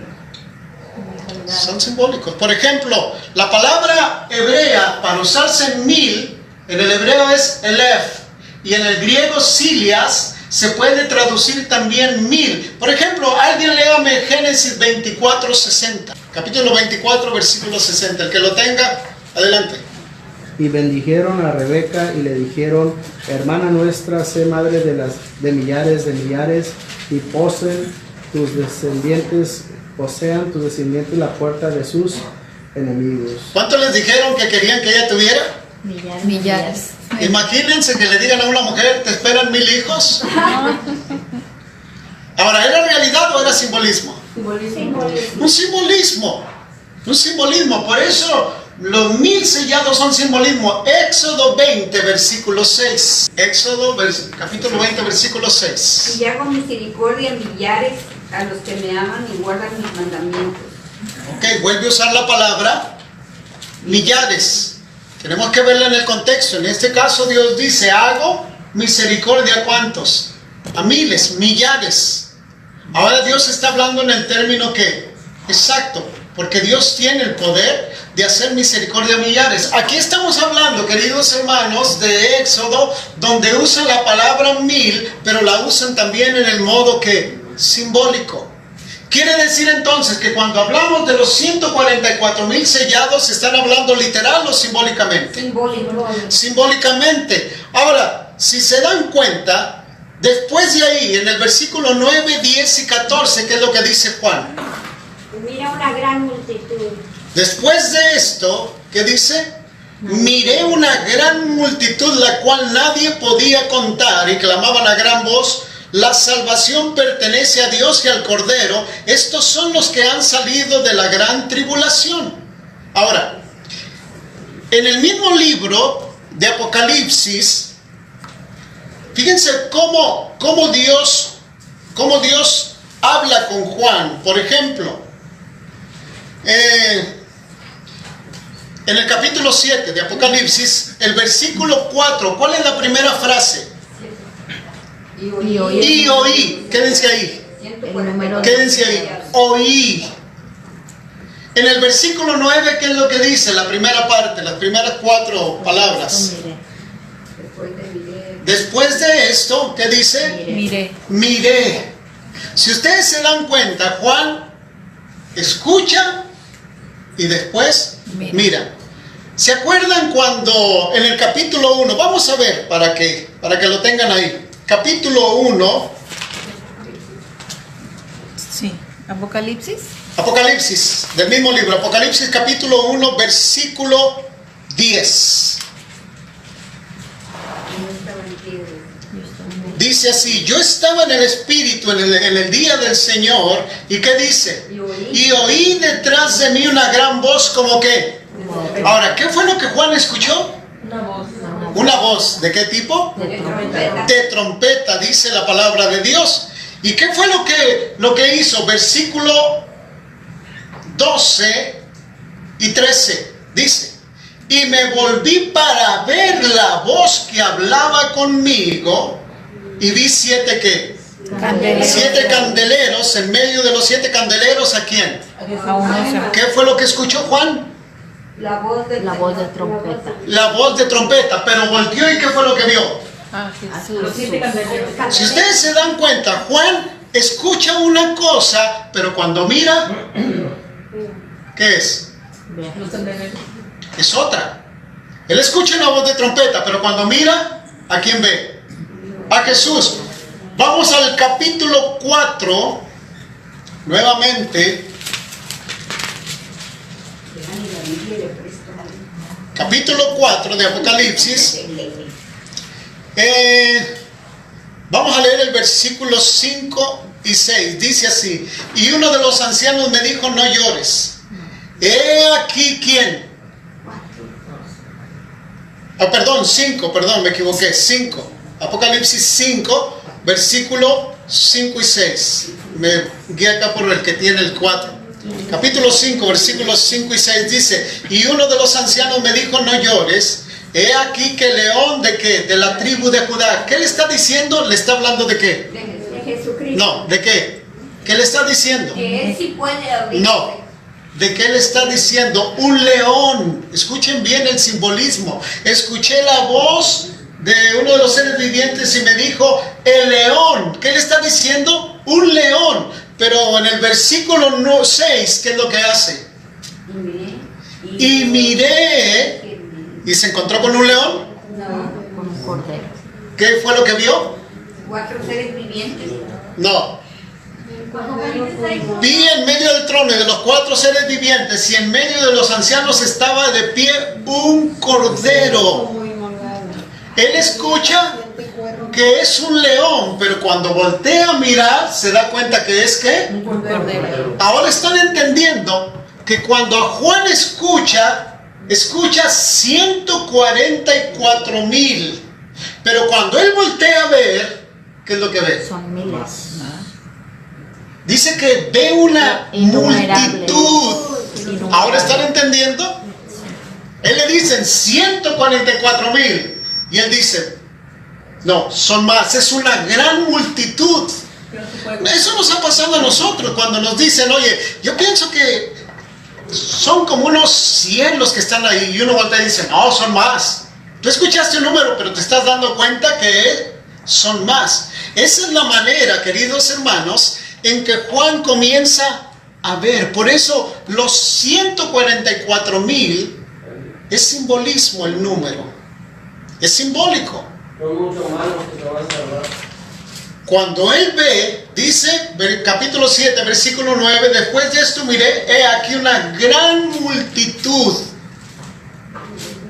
A: Son simbólicos. Por ejemplo, la palabra hebrea para usarse en 1000, en el hebreo es elef, y en el griego silias se puede traducir también 1000. Por ejemplo, alguien léame Génesis 24:60, capítulo 24, versículo 60. El que lo tenga, adelante.
G: Y bendijeron a Rebeca y le dijeron: hermana nuestra, sé madre de millares, y posean tus descendientes la puerta de sus enemigos.
A: ¿Cuánto les dijeron que querían que ella tuviera?
F: Millares.
A: Imagínense que le digan a una mujer, ¿te esperan 1000 hijos? Ahora, ¿era realidad o era simbolismo? Un simbolismo. Por eso los 1000 sellados son simbolismo. Éxodo 20, versículo 6. Capítulo 20, versículo 6.
C: Y hago misericordia a millares a los que me aman y guardan mis mandamientos.
A: Ok, vuelve a usar la palabra millares. Tenemos que verla en el contexto. En este caso Dios dice, hago misericordia a ¿cuántos? A miles, millares. Ahora Dios está hablando en el término que exacto, porque Dios tiene el poder de hacer misericordia a millares. Aquí estamos hablando, queridos hermanos, de Éxodo, donde usan la palabra 1000, pero la usan también en el modo que simbólico. Quiere decir entonces que cuando hablamos de los 144,000 sellados, ¿están hablando literal o simbólicamente? Simbólicamente. Ahora, si se dan cuenta, después de ahí, en el versículo 9, 10 y 14, ¿qué es lo que dice Juan?
B: Mira una gran multitud.
A: Después de esto, ¿qué dice? Miré una gran multitud, la cual nadie podía contar, y clamaban a gran voz: la salvación pertenece a Dios y al Cordero. Estos son los que han salido de la gran tribulación. Ahora, en el mismo libro de Apocalipsis, fíjense cómo Dios habla con Juan. Por ejemplo, en el capítulo 7 de Apocalipsis, el versículo 4, ¿cuál es la primera frase? Y oí. Quédense ahí. Quédense ahí. Oí. En el versículo 9, ¿qué es lo que dice? La primera parte, las primeras 4 palabras. Después de esto, ¿qué dice? Miré. Si ustedes se dan cuenta, Juan escucha y después mira. ¿Se acuerdan cuando en el capítulo 1, vamos a ver para que lo tengan ahí? Capítulo 1.
I: Sí, Apocalipsis.
A: Apocalipsis, del mismo libro. Apocalipsis capítulo 1, versículo 10. Dice así: yo estaba en el Espíritu en el día del Señor. ¿Y qué dice? Y oí detrás de mí una gran voz como que. Ahora, ¿qué fue lo que Juan escuchó? Una voz. ¿De qué tipo? De trompeta, dice la palabra de Dios. ¿Y qué fue lo que hizo? Versículo 12 y 13. Dice: y me volví para ver la voz que hablaba conmigo, y vi 7 ¿qué? Candeleros. 7 candeleros. En medio de los 7 candeleros, ¿a quién? ¿Qué fue lo que escuchó Juan?
C: La voz de
F: trompeta.
A: La voz de trompeta. Pero volteó, ¿y qué fue lo que vio? Si ustedes se dan cuenta, Juan escucha una cosa, pero cuando mira, ¿qué es? Es otra. Él escucha una voz de trompeta, pero cuando mira, ¿a quién ve? A Jesús. Vamos al capítulo 4, nuevamente. Capítulo 4 de Apocalipsis. Vamos a leer el versículo 5 y 6. Dice así: y uno de los ancianos me dijo: no llores. He aquí, ¿quién? Perdón, 5, me equivoqué. 5. Apocalipsis 5, versículo 5 y 6. Me guía acá por el que tiene el 4. Capítulo 5, versículos 5 y 6 dice: y uno de los ancianos me dijo: no llores. He aquí que león de qué? De la tribu de Judá. ¿Qué le está diciendo? ¿Le está hablando de qué?
C: De Jesucristo.
A: No, ¿de qué? ¿Qué le está diciendo?
B: Que él sí puede abrirse.
A: No, ¿de qué le está diciendo? Un león. Escuchen bien el simbolismo. Escuché la voz de uno de los seres vivientes y me dijo, el león. ¿Qué le está diciendo? Un león. Pero en el versículo 6, ¿qué es lo que hace? Y miré, y se encontró con un león.
B: No,
F: Con un cordero.
A: ¿Qué fue lo que vio?
B: 4 seres vivientes.
A: No.
B: Cuando ahí.
A: Vi en medio del trono y de los 4 seres vivientes y en medio de los ancianos estaba de pie un cordero. Él escucha que es un león, pero cuando voltea a mirar se da cuenta que es ¿qué?
F: Un cordero.
A: Ahora están entendiendo que cuando Juan escucha 144,000. Pero cuando él voltea a ver, ¿qué es lo que ve?
F: Son miles.
A: Dice que ve una
F: Innumerables.
A: multitud.
F: Innumerables.
A: ¿Ahora están entendiendo? Él le dicen 144,000. Y él dice, no, son más, es una gran multitud. Eso nos ha pasado a nosotros cuando nos dicen, oye, yo pienso que son como unos 100 los que están ahí. Y uno voltea y dice, no, son más. Tú escuchaste un número, pero te estás dando cuenta que son más. Esa es la manera, queridos hermanos, en que Juan comienza a ver. Por eso los 144,000 es simbolismo el número. Es simbólico.
E: Son muchos malos que se van a salvar.
A: Cuando él ve, dice, capítulo 7, versículo 9, después de esto miré, he aquí una gran multitud.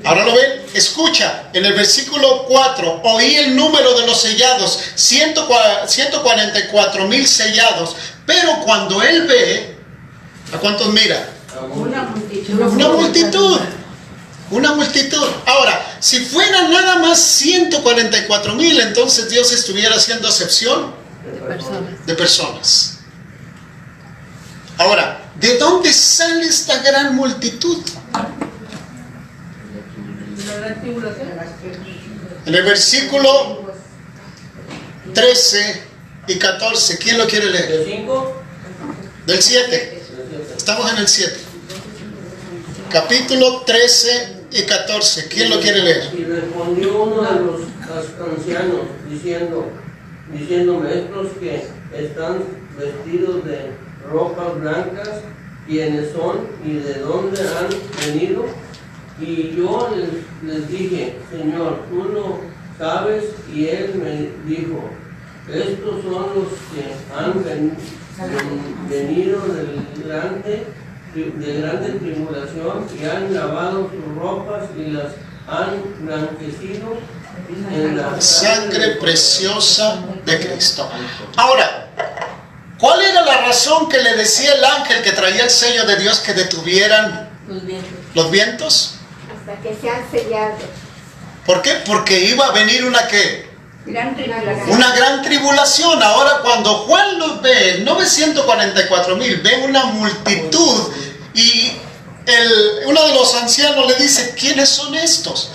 A: Ahora lo ven, escucha, en el versículo 4, oí el número de los sellados, 144,000 sellados, pero cuando él ve, ¿a cuántos mira?
C: Una multitud.
A: Una multitud. Una multitud. Ahora, si fueran nada más 144,000, entonces Dios estuviera haciendo acepción de personas. Ahora, ¿de dónde sale esta gran multitud?
D: La gran tribulación.
A: En el versículo 13 y 14, ¿quién lo quiere leer?
E: ¿De 5?
A: Del 7. Estamos en el 7. Capítulo 13 y 14. ¿Quién lo quiere leer?
E: Y respondió uno de los ancianos, diciéndome, estos que están vestidos de ropas blancas, ¿quiénes son y de dónde han venido? Y yo les dije, Señor, tú lo sabes. Y él me dijo, estos son los que han venido de grande tribulación y han lavado sus ropas y las han blanquecido en la
A: Sangre preciosa de Cristo. Ahora, ¿cuál era la razón que le decía el ángel que traía el sello de Dios que detuvieran
D: Los vientos.
A: los vientos?
B: Hasta que sean sellados.
A: ¿Por qué? Porque iba a venir una ¿qué?
B: Gran tribulación.
A: Una gran tribulación. Ahora cuando Juan los ve, no ve 144,000, ve una multitud y uno de los ancianos le dice, ¿quiénes son estos?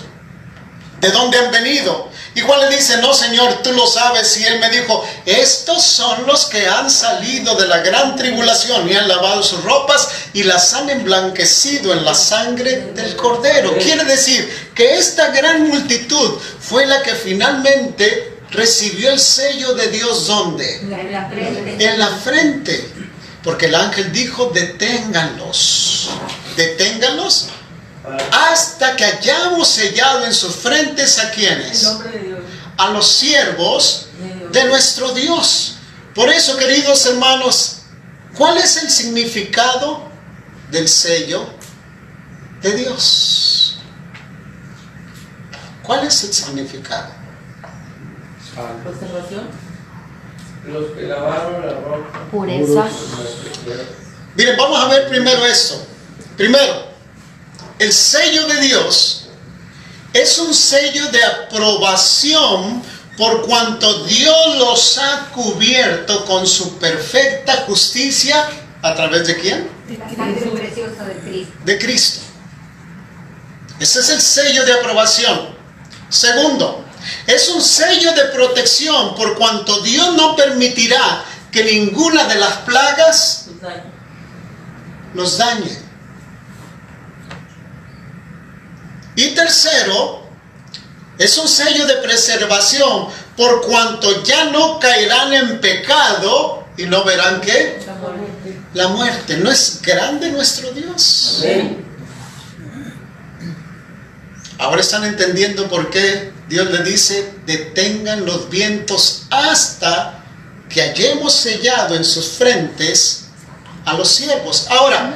A: ¿De dónde han venido? Y Juan le dice, no Señor, tú lo sabes. Y él me dijo, estos son los que han salido de la gran tribulación y han lavado sus ropas y las han emblanquecido en la sangre del Cordero. Quiere decir que esta gran multitud fue la que finalmente recibió el sello de Dios. ¿Dónde?
B: En la frente.
A: En la frente. Porque el ángel dijo, deténganlos. Deténganlos hasta que hayamos sellado en sus frentes a
D: El
A: quienes,
D: nombre de Dios.
A: a los siervos de nuestro Dios. Por eso, queridos hermanos, ¿cuál es el significado del sello de Dios? ¿Cuál es el significado?
D: Conservación.
E: los que lavaron la ropa.
F: Pureza.
A: Miren, vamos a ver primero esto. Primero, el sello de Dios es un sello de aprobación por cuanto Dios los ha cubierto con su perfecta justicia. ¿A través de quién?
B: La sangre preciosa de Cristo.
A: De Cristo. Ese es el sello de aprobación. Segundo, es un sello de protección por cuanto Dios no permitirá que ninguna de las plagas
D: Sus daños.
A: nos dañe. Y tercero, es un sello de preservación, por cuanto ya no caerán en pecado y no verán ¿qué?
D: La muerte.
A: La muerte. ¿No es grande nuestro Dios?
E: Amén.
A: Ahora están entendiendo por qué Dios le dice: detengan los vientos hasta que hayamos sellado en sus frentes a los siervos. Ahora,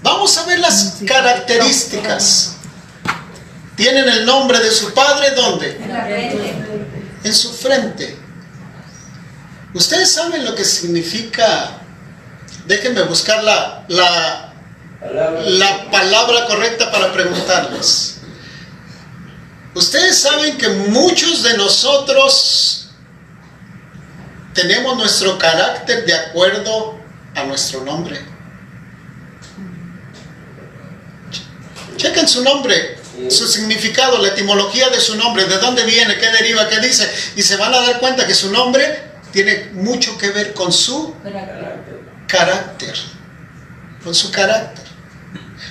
A: vamos a ver las características. Tienen el nombre de su padre, ¿dónde?
B: En la frente.
A: En su frente. Ustedes saben lo que significa. Déjenme buscar la palabra correcta para preguntarles. Ustedes saben que muchos de nosotros tenemos nuestro carácter de acuerdo a nuestro nombre. Chequen su nombre, su significado, la etimología de su nombre, de dónde viene, qué deriva, qué dice, y se van a dar cuenta que su nombre tiene mucho que ver con su carácter, con su carácter.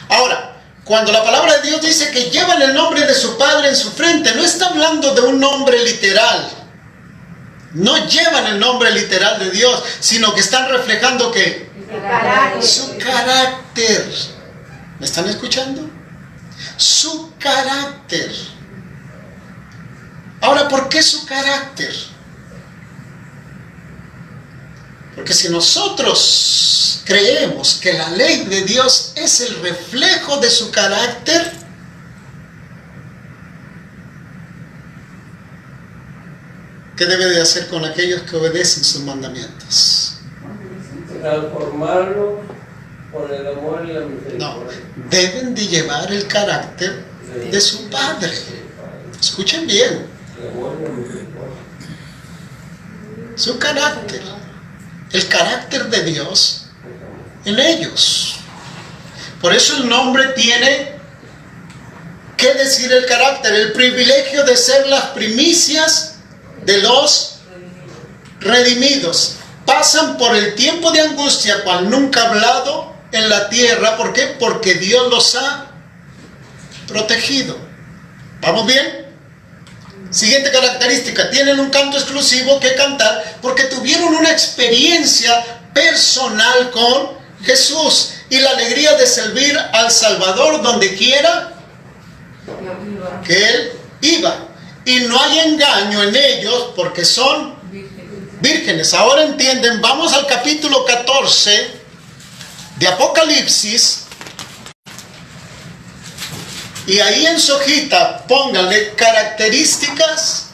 A: Ahora, cuando la palabra de Dios dice que llevan el nombre de su Padre en su frente, no está hablando de un nombre literal. No llevan el nombre literal de Dios, sino que están reflejando que su carácter. ¿Me están escuchando? Su carácter. Ahora, ¿por qué su carácter? Porque si nosotros creemos que la ley de Dios es el reflejo de su carácter, ¿qué debe de hacer con aquellos que obedecen sus mandamientos?
E: Transformarlo por el amor y la
A: No,
E: misericordia.
A: deben de llevar el carácter de su Padre. Escuchen bien,
E: El amor y la misericordia.
A: su carácter, el carácter de Dios en ellos. Por eso el nombre tiene que decir el carácter, el privilegio de ser las primicias de los redimidos. Pasan por el tiempo de angustia cual nunca ha hablado en la tierra. ¿Por qué? Porque Dios los ha protegido. ¿Vamos bien? Siguiente característica, tienen un canto exclusivo que cantar porque tuvieron una experiencia personal con Jesús y la alegría de servir al Salvador donde quiera que Él iba. Y no hay engaño en ellos porque son vírgenes. Ahora entienden, vamos al capítulo 14 de Apocalipsis. Y ahí en su hojita pónganle características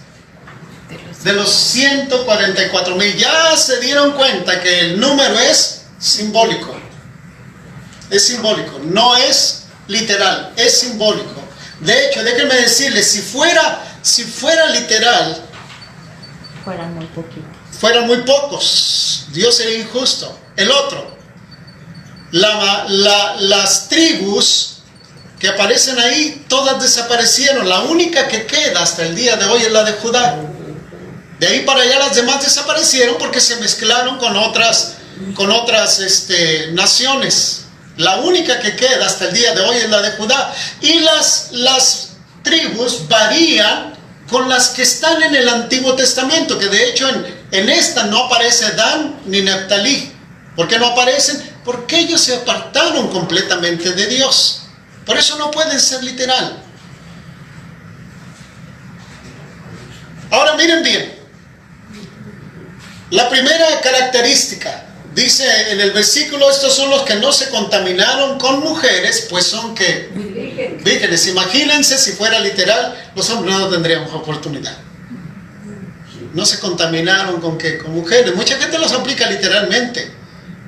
A: de los 144,000. Ya se dieron cuenta que el número es simbólico. Es simbólico, no es literal, es simbólico. De hecho, déjenme decirles, si fuera literal,
F: Fueran muy poquitos.
A: fueran muy pocos. Dios sería injusto. El otro, las tribus que aparecen ahí, todas desaparecieron. La única que queda hasta el día de hoy es la de Judá. De ahí para allá las demás desaparecieron porque se mezclaron con otras naciones. La única que queda hasta el día de hoy es la de Judá. Y las tribus varían con las que están en el Antiguo Testamento, que de hecho en esta no aparece Dan ni Neftalí. ¿Por qué no aparecen? Porque ellos se apartaron completamente de Dios. Por eso no pueden ser literal. Ahora miren bien. La primera característica, dice en el versículo, estos son los que no se contaminaron con mujeres, pues son que vírgenes. Imagínense si fuera literal, los hombres no tendríamos oportunidad. No se contaminaron con qué, con mujeres. Mucha gente los aplica literalmente.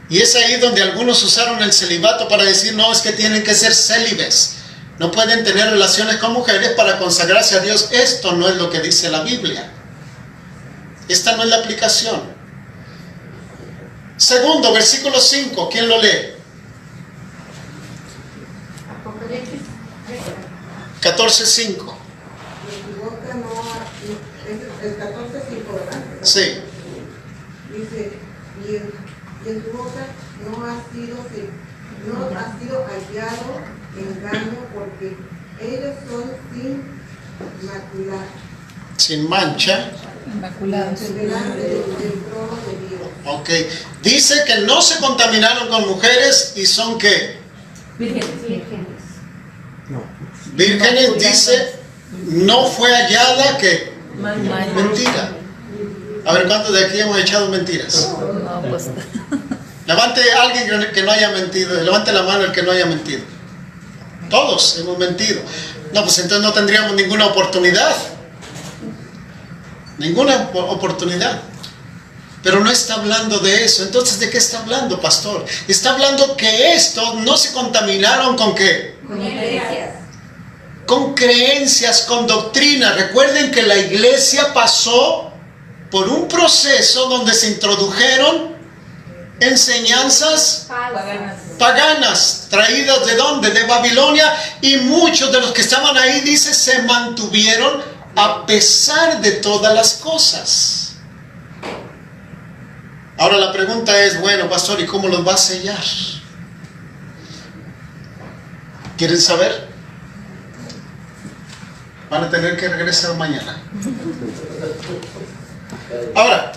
A: Y es ahí donde algunos usaron el celibato para decir, no, es que tienen que ser célibes. No pueden tener relaciones con mujeres para consagrarse a Dios. Esto no es lo que dice la Biblia. Esta no es la aplicación. Segundo, versículo 5, ¿quién lo lee?
C: Apocalipsis
A: 14:5.
H: Mi boca no, es el 14:5, ¿verdad?
A: Sí.
H: Dice, y no ha sido hallado engaño, porque ellos son
A: sin mancha,
I: Inmaculados.
H: delante del trono de Dios.
A: ok, dice que no se contaminaron con mujeres y son ¿qué?
D: Vírgenes.
A: Vírgenes, dice, no fue hallada que
D: Mancha.
A: mentira. A ver, ¿cuántos de aquí hemos echado mentiras?
I: No, pues.
A: Levante a alguien que no haya mentido, levante la mano el que no haya mentido. Todos hemos mentido. No, pues entonces no tendríamos ninguna oportunidad. Ninguna oportunidad. Pero no está hablando de eso. Entonces, ¿de qué está hablando, pastor? Está hablando que estos no se contaminaron con ¿qué?
C: Con iglesias.
A: Con creencias, con doctrina. Recuerden que la iglesia pasó por un proceso donde se introdujeron enseñanzas paganas, traídas ¿de dónde? De Babilonia, y muchos de los que estaban ahí, dice, se mantuvieron a pesar de todas las cosas. Ahora la pregunta es, bueno, pastor, ¿y cómo los va a sellar? ¿Quieren saber? Van a tener que regresar mañana. Ahora,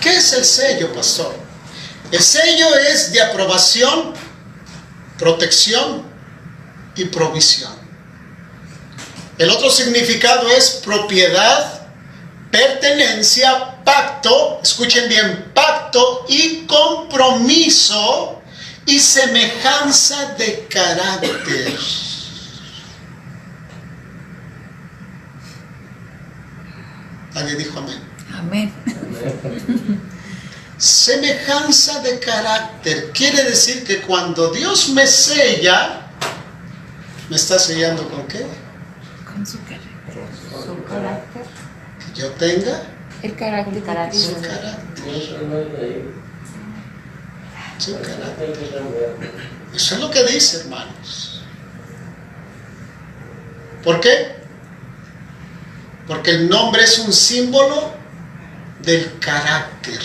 A: ¿qué es el sello, pastor? El sello es de aprobación, protección y provisión. El otro significado es propiedad, pertenencia, pacto, escuchen bien, pacto y compromiso y semejanza de carácter. Nadie dijo amén.
I: Amén.
A: Semejanza de carácter quiere decir que cuando Dios me sella, ¿me está sellando con qué?
I: Con su carácter.
C: Su carácter.
A: Que yo tenga
I: El carácter.
A: su carácter. Su carácter. Eso es lo que dice, hermanos. ¿Por qué? Porque el nombre es un símbolo del carácter.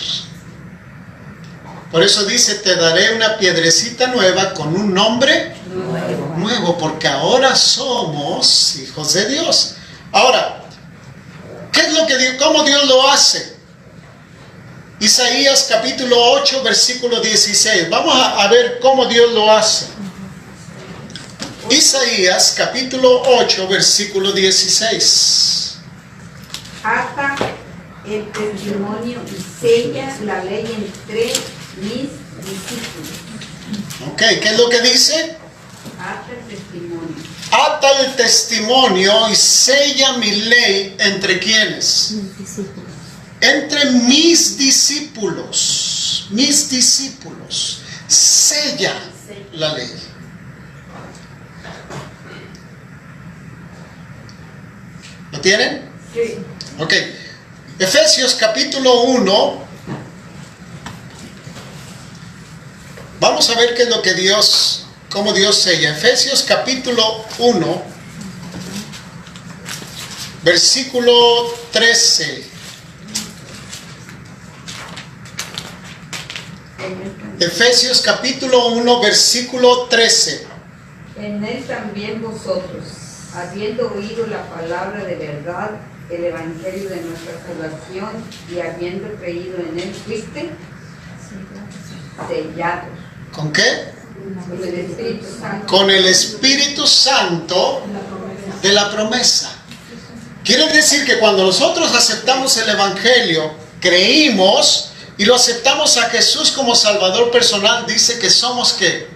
A: Por eso dice, te daré una piedrecita nueva con un nombre nuevo, porque ahora somos hijos de Dios. Ahora, ¿qué es lo que Dios, cómo Dios lo hace? Isaías capítulo 8, versículo 16. Vamos a ver cómo Dios lo hace. Isaías capítulo 8, versículo 16.
C: Ata el testimonio y sella la ley entre mis discípulos.
A: Ok, ¿qué es lo que dice?
C: Ata el testimonio.
A: Ata el testimonio y sella mi ley entre quienes. Entre mis discípulos. Mis discípulos. Sella la ley. ¿Lo tienen?
C: Sí.
A: Ok. Efesios capítulo 1. Vamos a ver qué es lo que Dios, cómo Dios sella. Efesios capítulo 1, versículo 13. Efesios capítulo 1, versículo 13.
C: En él también vosotros, habiendo oído la palabra de verdad, el evangelio de nuestra salvación, y habiendo creído en él, fuiste sellados.
A: ¿Con qué?
C: Con el Espíritu Santo.
A: Con el Espíritu Santo de la promesa. Quiere decir que cuando nosotros aceptamos el evangelio, creímos y lo aceptamos a Jesús como Salvador personal, dice que somos ¿qué?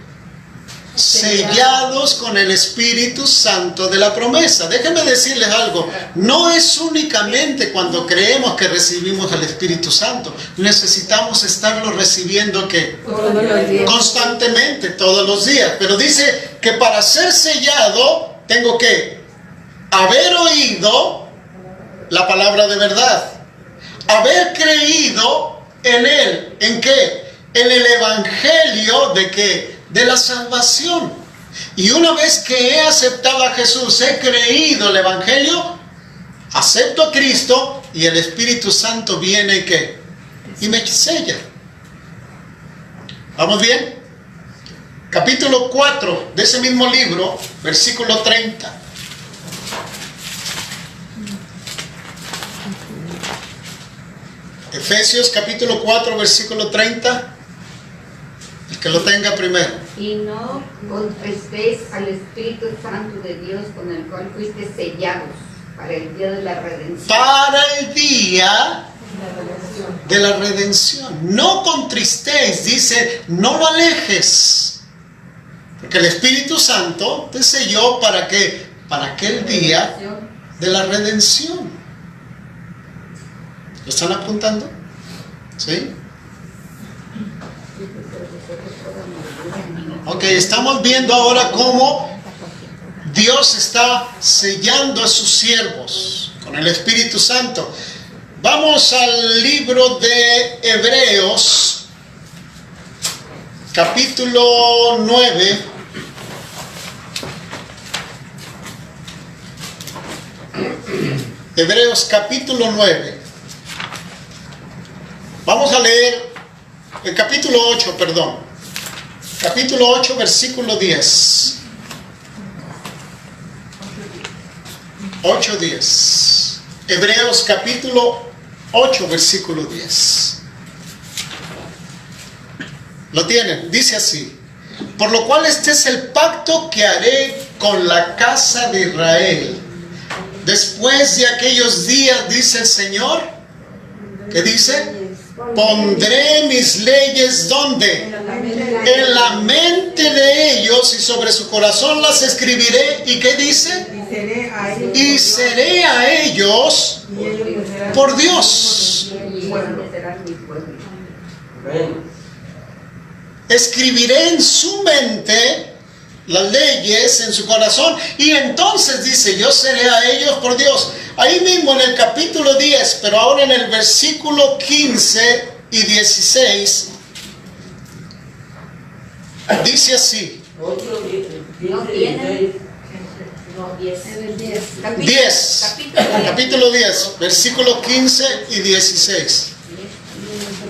A: Sellados con el Espíritu Santo de la promesa. Déjenme decirles algo, no es únicamente cuando creemos que recibimos el Espíritu Santo, necesitamos estarlo recibiendo ¿qué?
I: Todos los días.
A: Constantemente, todos los días. Pero dice que para ser sellado tengo que haber oído la palabra de verdad, haber creído en él. ¿En qué? En el evangelio de qué? De la salvación. Y una vez que he aceptado a Jesús, he creído el evangelio, acepto a Cristo y el Espíritu Santo viene ¿qué? Y me sella. ¿Vamos bien? capítulo 4 de ese mismo libro, versículo 30. Efesios capítulo 4, versículo 30. El que lo tenga primero.
C: Y no contristéis al Espíritu Santo de Dios, con el cual fuiste sellados para el día de la redención.
A: Para el día de la redención. No contristéis, dice, no lo alejes. Porque el Espíritu Santo te selló para que, para aquel día de la redención. ¿Lo están apuntando? ¿Sí? Ok, estamos viendo ahora cómo Dios está sellando a sus siervos con el Espíritu Santo. Vamos al libro de Hebreos, capítulo 9. Hebreos capítulo 9. Vamos a leer el capítulo 8, perdón. Capítulo 8, versículo 10. 8:10. Hebreos capítulo 8, versículo 10. ¿Lo tienen? Dice así: por lo cual este es el pacto que haré con la casa de Israel. Después de aquellos días, dice el Señor, ¿qué dice? Pondré mis leyes, ¿dónde? En la mente de ellos, y sobre su corazón las escribiré. ¿Y qué dice? Y seré a ellos por Dios. Escribiré en su mente las leyes, en su corazón, y entonces dice, yo seré a ellos por Dios. Ahí mismo en el capítulo 10, pero ahora en el versículo 15 y 16, dice así. 10, capítulo 10, versículo 15 y 16.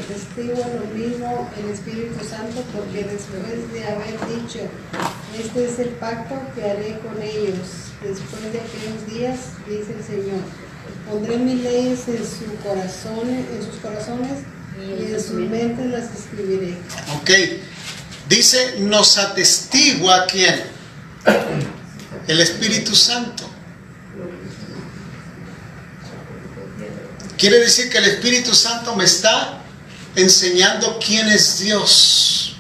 H: Atestigua lo mismo el Espíritu Santo, porque después de haber dicho, este es el pacto que haré con ellos, después de aquellos días, dice el Señor, pondré mis leyes en sus corazones y en sus mentes las escribiré.
A: Ok, dice, nos atestigua ¿quién? El Espíritu Santo. Quiere decir que el Espíritu Santo me está enseñando quién es Dios.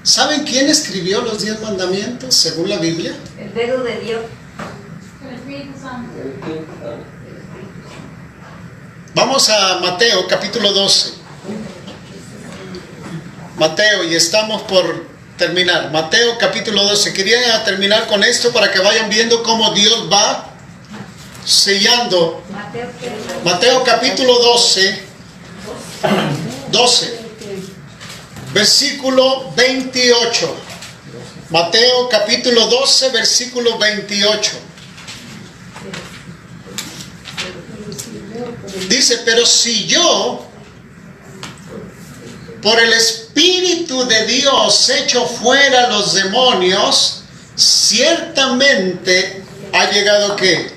A: ¿Saben quién escribió los 10 mandamientos según la Biblia?
C: El dedo de Dios.
B: El Espíritu Santo.
A: Vamos a Mateo capítulo 12. Mateo, y estamos por terminar. Mateo capítulo 12. Quería terminar con esto para que vayan viendo cómo Dios va sellando. Mateo capítulo 12, versículo 28. Mateo capítulo 12, versículo 28. Dice, pero si yo, por el Espíritu de Dios, echo fuera los demonios, ciertamente ha llegado ¿qué?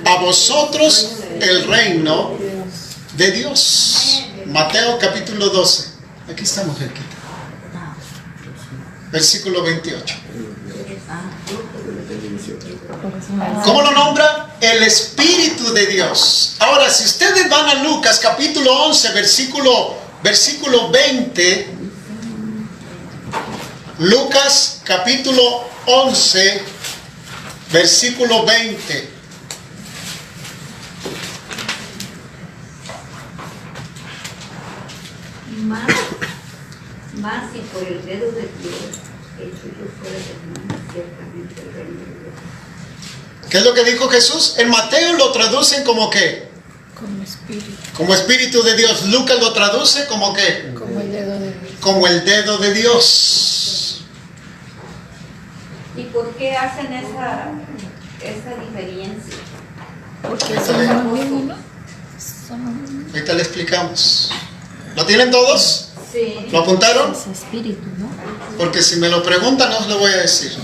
A: A vosotros el reino de Dios. Mateo capítulo 12. Aquí estamos, cerquita. Versículo 28. ¿Cómo lo nombra? El Espíritu de Dios. Ahora, si ustedes van a Lucas capítulo 11, versículo 20. Lucas capítulo 11, versículo 20.
C: Más y por el dedo de Dios, hecho yo fuera de mí, ciertamente el reino de Dios.
A: ¿Qué es lo que dijo Jesús? En Mateo lo traducen como ¿qué?
I: Como espíritu.
A: Como Espíritu de Dios. Lucas lo traduce como ¿qué?
I: Como el dedo de Dios.
A: Como el dedo de Dios.
C: ¿Y por qué hacen esa diferencia?
I: Porque son lo mismo, ¿no? Son lo mismo.
A: Ahorita le explicamos. ¿Lo tienen todos?
C: Sí.
A: ¿Lo apuntaron?
F: Es espíritu, ¿no?
A: Porque si me lo preguntan, no os lo voy a decir.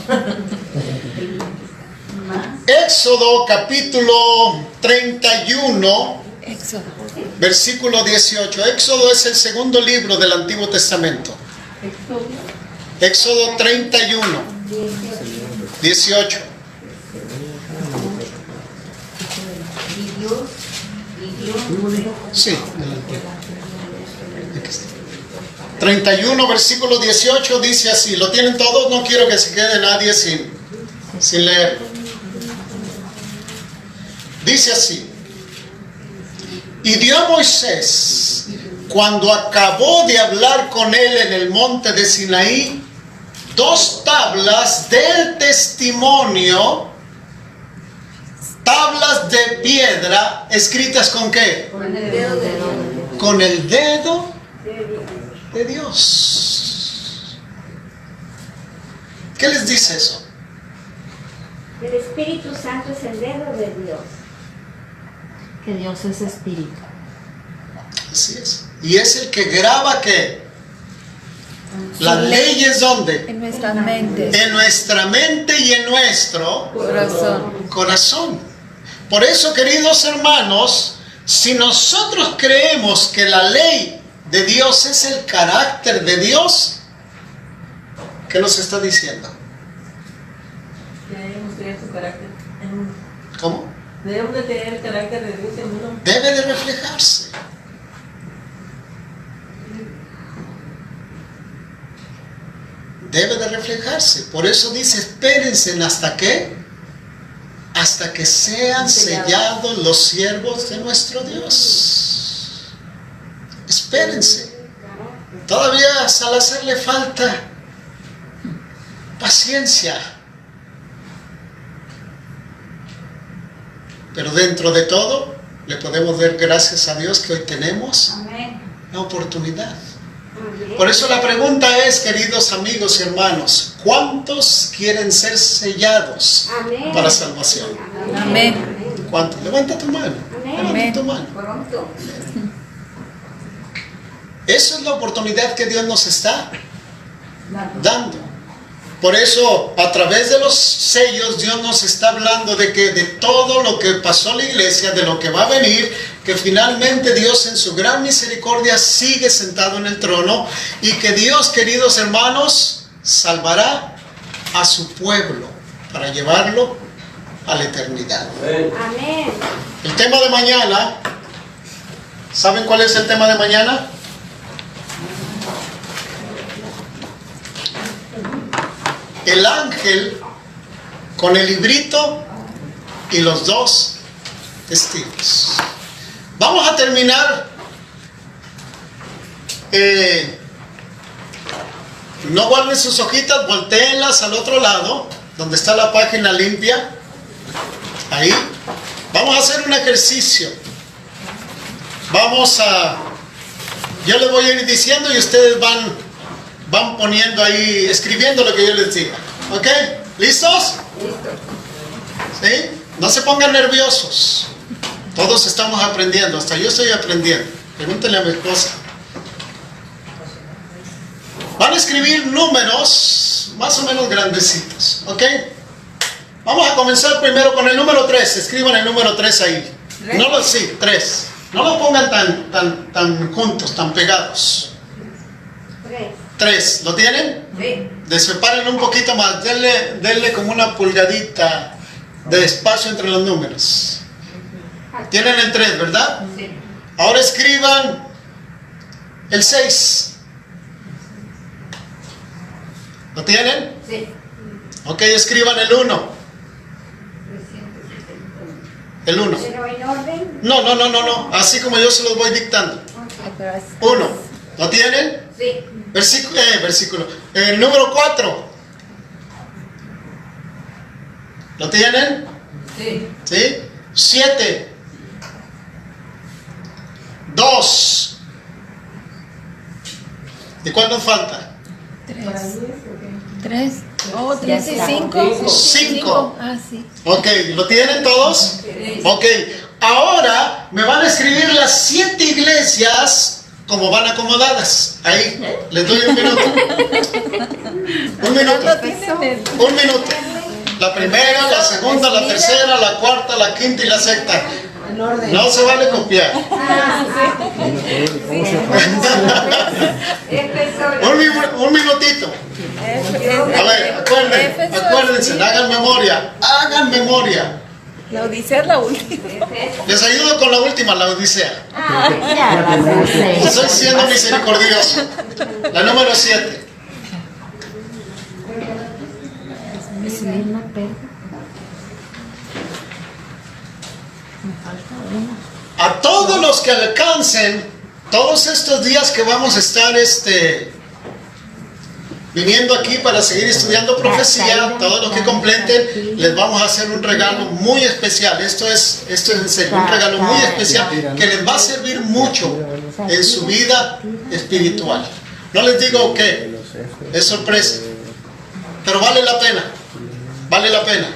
A: Éxodo capítulo 31,
I: Éxodo.
A: versículo 18. Éxodo es el segundo libro del Antiguo Testamento. Éxodo 31, 18.
C: Y Dios
A: Sí. 31, versículo 18 dice así. ¿Lo tienen todos? No quiero que se quede nadie sin leer. Dice así. Y dio a Moisés, cuando acabó de hablar con él en el monte de Sinaí, 2 tablas del testimonio, tablas de piedra, escritas ¿con qué?
C: con el dedo de Dios.
A: Con el dedo de Dios. ¿Qué les dice eso?
B: El Espíritu Santo es el dedo de Dios.
F: Que Dios es espíritu.
A: Así es. Y es el que graba ¿qué? Las leyes ¿dónde?
I: En nuestras mentes.
A: En nuestra mente y en nuestro corazón. Por eso, queridos hermanos, si nosotros creemos que la ley de Dios es el carácter de Dios, ¿qué nos está diciendo?
D: Debemos tener su carácter en uno.
A: ¿Cómo?
D: Debemos de tener el carácter de Dios en uno.
A: Debe de reflejarse. Debe de reflejarse. Por eso dice, espérense hasta qué? Hasta que sean sellados los siervos de nuestro Dios. Espérense. Todavía a Salazar le falta paciencia. Pero dentro de todo, le podemos dar gracias a Dios que hoy tenemos
C: Amén.
A: la oportunidad.
B: Amén.
A: Por eso la pregunta es, queridos amigos y hermanos, ¿cuántos quieren ser sellados
B: Amén.
A: para salvación?
I: Amén.
A: ¿Cuántos? Levanta tu mano.
B: Amén.
A: Levanta tu mano.
C: Pronto.
A: Esa es la oportunidad que Dios nos está dando. Por eso, a través de los sellos, Dios nos está hablando de que de todo lo que pasó en la iglesia, de lo que va a venir, que finalmente Dios en su gran misericordia sigue sentado en el trono y que Dios, queridos hermanos, salvará a su pueblo para llevarlo a la eternidad.
B: Amén.
A: El tema de mañana, ¿saben cuál es el tema de mañana? El ángel con el librito y los 2 testigos. Vamos a terminar. No guarden sus hojitas, voltéenlas al otro lado, donde está la página limpia. Ahí. Vamos a hacer un ejercicio. Yo les voy a ir diciendo y ustedes van poniendo ahí, escribiendo lo que yo les diga. ¿Ok? ¿Listos? ¿Sí? No se pongan nerviosos. Todos estamos aprendiendo, hasta yo estoy aprendiendo. Pregúntenle a mi esposa. Van a escribir números más o menos grandecitos. ¿Ok? Vamos a comenzar primero con el número 3. Escriban el número 3 ahí. Sí, 3. No lo pongan tan juntos, tan pegados. 3, ¿lo tienen?
C: Sí.
A: Desparen un poquito más, denle como una pulgadita de espacio entre los números. Tienen el 3, ¿verdad?
C: Sí.
A: Ahora escriban el 6. ¿Lo tienen?
C: Sí.
A: Ok, escriban el 1. El 1.
B: Pero en orden.
A: No, así como yo se los voy dictando. 1. ¿Lo tienen?
C: Sí.
A: Versículo. El número 4. ¿Lo tienen?
C: Sí.
A: ¿Sí? 7. 2. ¿Y cuál nos falta?
I: 3. Oh, 3 y 5.
A: 5.
I: Ah, sí.
A: Ok, ¿lo tienen todos? Ok, ahora me van a escribir las 7 iglesias como van acomodadas. Ahí, les doy un minuto. Un minuto. Un minuto. La primera, la segunda, la tercera, la cuarta, la quinta y la sexta. No se vale copiar. Un minutito. A ver, acuérdense, hagan memoria.
I: La Odisea es la última.
A: Les ayudo con la última, la Odisea.
F: Ya la puse.
A: Estoy siendo misericordioso. La número 7.
F: Es misma, pero me falta una.
A: A todos los que alcancen todos estos días que vamos a estar viniendo aquí para seguir estudiando profecía, todos los que completen, les vamos a hacer un regalo muy especial. Esto es en serio, un regalo muy especial que les va a servir mucho en su vida espiritual. No les digo que es sorpresa, pero vale la pena. Vale la pena.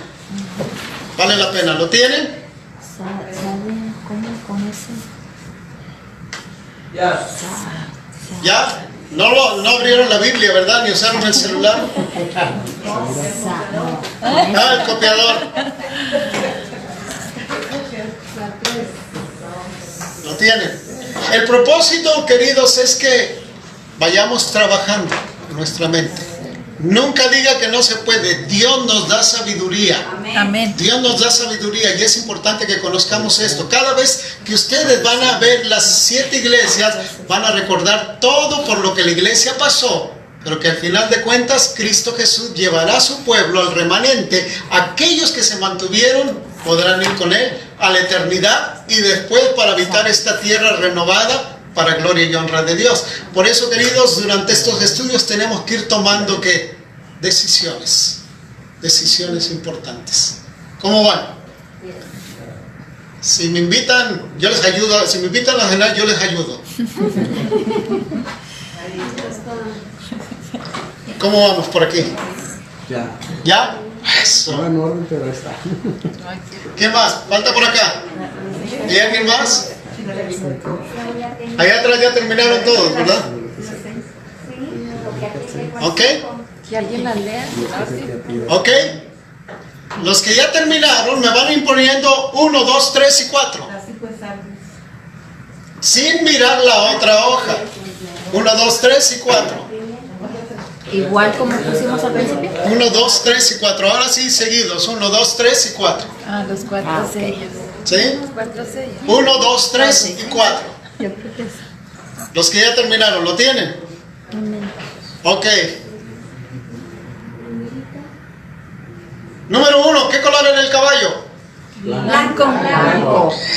A: Vale la pena. ¿Lo tienen?
F: ¿Saben cómo con ese?
E: Ya.
A: ¿Ya? No abrieron la Biblia, ¿verdad? Ni usaron el celular. El copiador. ¿Lo tienen? El propósito, queridos, es que vayamos trabajando en nuestra mente. Nunca diga que no se puede. Dios nos da sabiduría.
I: Amén.
A: Dios nos da sabiduría y es importante que conozcamos esto. Cada vez que ustedes van a ver las 7 iglesias, van a recordar todo por lo que la iglesia pasó, pero que al final de cuentas Cristo Jesús llevará a su pueblo, al remanente. Aquellos que se mantuvieron podrán ir con Él a la eternidad y después para habitar esta tierra renovada para gloria y honra de Dios. Por eso, queridos, durante estos estudios tenemos que ir tomando decisiones importantes. ¿Cómo van? Si me invitan, yo les ayudo. Si me invitan a cenar, yo les ayudo. ¿Cómo vamos por aquí?
G: Ya.
A: ¿Ya? Eso.
G: No en orden, pero está.
A: ¿Quién más? ¿Falta por acá? ¿Y alguien más? Allá atrás ya terminaron todos, ¿verdad? ¿Ok?
I: Que alguien la lea.
A: ¿Ok? Los que ya terminaron me van imponiendo 1, 2, 3 y 4. Sin mirar la otra hoja. 1, 2, 3 y 4.
F: Igual como pusimos al principio.
A: 1, 2, 3 y 4. Ahora sí, seguidos. 1, 2, 3 y 4.
I: Ah, los 4 sellos.
A: ¿Sí?
I: Los 4 sellos.
A: 1, 2, 3 y 4.
F: Yo creo que sí.
A: Los que ya terminaron, ¿lo tienen? Ok. Número 1, ¿qué color era el caballo?
F: Blanco.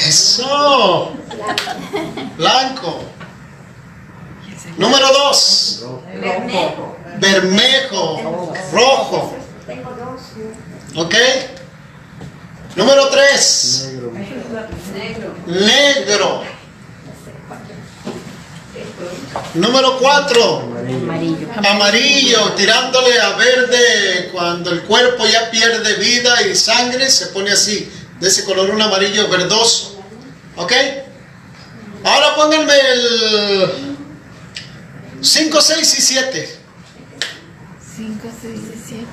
A: Eso. Blanco. Número 2. Bermejo. Rojo. Ok. Número 3. Negro. Número 4. Amarillo, tirándole a verde. Cuando el cuerpo ya pierde vida y sangre, se pone así, de ese color, un amarillo verdoso. ¿Ok? Ahora pónganme el 5, 6 y 7.
I: 5, 6 y 7.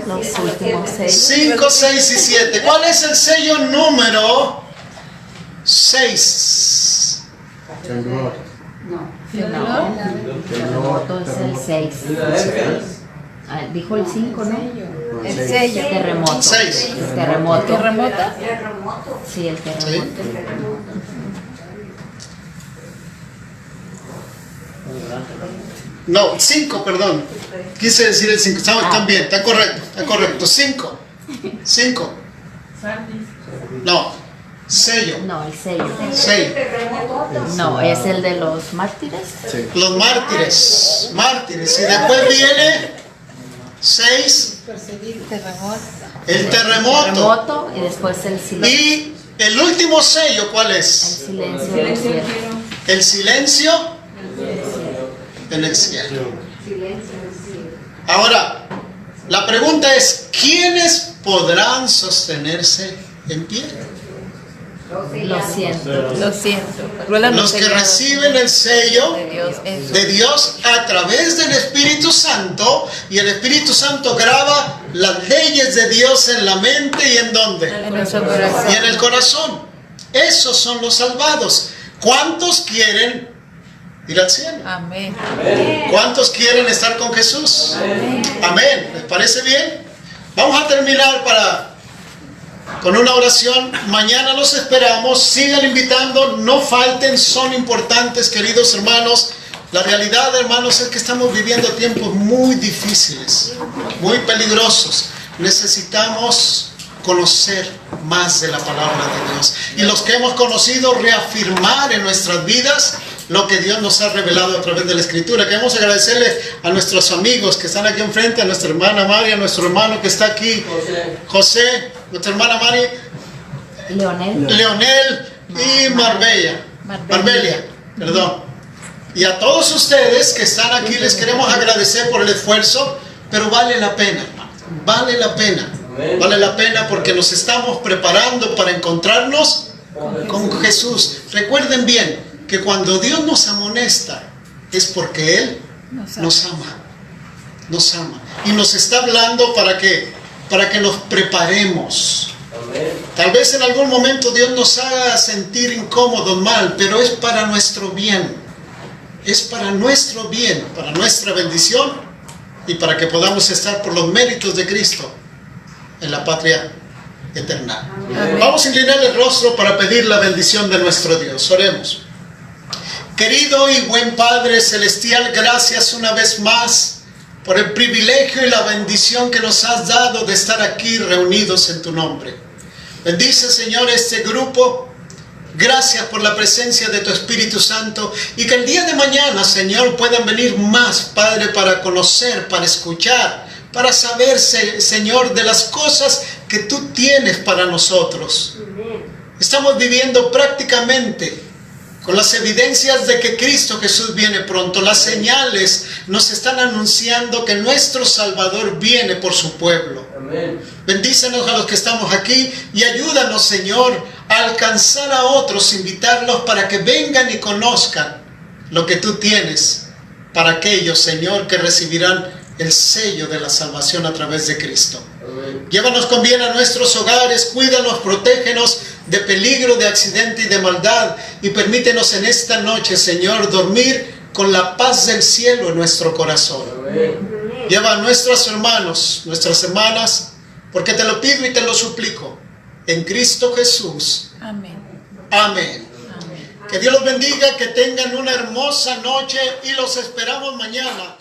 F: Los últimos 6.
A: 5, 6 y 7. ¿Cuál es el sello número 6?
G: Temblor.
F: No. Terremoto es el 6. Dijo el 5, ¿no?
I: El sello.
F: Terremoto.
A: 6.
F: El terremoto.
I: ¿Terremoto?
F: Sí, el terremoto.
A: No, 5, perdón. Quise decir el 5. Están bien, está correcto. 5. 5. No, sello.
F: No, el sello.
A: 6.
F: No, es el de los mártires.
G: Sí.
A: Los mártires. Y después viene 6. El terremoto.
F: Terremoto y después el silencio.
A: Y el último sello, ¿cuál
F: El
A: es?
F: silencio del cielo.
A: El silencio del cielo. Ahora, la pregunta es, ¿quiénes podrán sostenerse en pie?
F: Lo siento.
I: Lo siento. Recuerda
A: Los que reciben el sello
I: de Dios. Eso.
A: de Dios a través del Espíritu Santo, y el Espíritu Santo graba las leyes de Dios en la mente y en dónde,
I: En nuestro corazón.
A: y en el corazón. Esos son los salvados. ¿Cuántos quieren ir al cielo?
I: Amén.
A: ¿Cuántos quieren estar con Jesús? Amén. ¿Les parece bien? Vamos a terminar con una oración. Mañana los esperamos. Sigan invitando, no falten, son importantes, queridos hermanos. La realidad, hermanos, es que estamos viviendo tiempos muy difíciles, muy peligrosos. Necesitamos conocer más de la palabra de Dios. Y los que hemos conocido, reafirmar en nuestras vidas lo que Dios nos ha revelado a través de la Escritura. Queremos agradecerle a nuestros amigos que están aquí enfrente, a nuestra hermana Mari, a nuestro hermano que está aquí, José, nuestra hermana Mari, Leonel y Marbella, perdón. Y a todos ustedes que están aquí les queremos agradecer por el esfuerzo, pero vale la pena, hermano, vale la pena. Vale la pena porque nos estamos preparando para encontrarnos con Jesús. Recuerden bien que cuando Dios nos amonesta es porque Él nos ama. Y nos está hablando para que nos preparemos. Tal vez en algún momento Dios nos haga sentir incómodos, mal, pero es para nuestro bien. Es para nuestro bien, para nuestra bendición y para que podamos estar por los méritos de Cristo en la patria eterna.
I: Amén.
A: Vamos a inclinar el rostro para pedir la bendición de nuestro Dios. Oremos. Querido y buen Padre Celestial, gracias una vez más por el privilegio y la bendición que nos has dado de estar aquí reunidos en tu nombre. Bendice, Señor, este grupo. Gracias por la presencia de tu Espíritu Santo y que el día de mañana, Señor, puedan venir más, Padre, para conocer, para escuchar, para saber, Señor, de las cosas que tú tienes para nosotros. Estamos viviendo prácticamente con las evidencias de que Cristo Jesús viene pronto. Las señales nos están anunciando que nuestro Salvador viene por su pueblo.
E: Amén.
A: Bendícenos a los que estamos aquí y ayúdanos, Señor, a alcanzar a otros, invitarlos para que vengan y conozcan lo que tú tienes para aquellos, Señor, que recibirán el sello de la salvación a través de Cristo.
E: Amén.
A: Llévanos con bien a nuestros hogares, cuídanos, protégenos de peligro, de accidente y de maldad, y permítenos en esta noche, Señor, dormir con la paz del cielo en nuestro corazón.
E: Amén.
A: Lleva a nuestros hermanos, nuestras hermanas, porque te lo pido y te lo suplico, en Cristo Jesús.
I: Amén.
A: Amén. Que Dios los bendiga, que tengan una hermosa noche y los esperamos mañana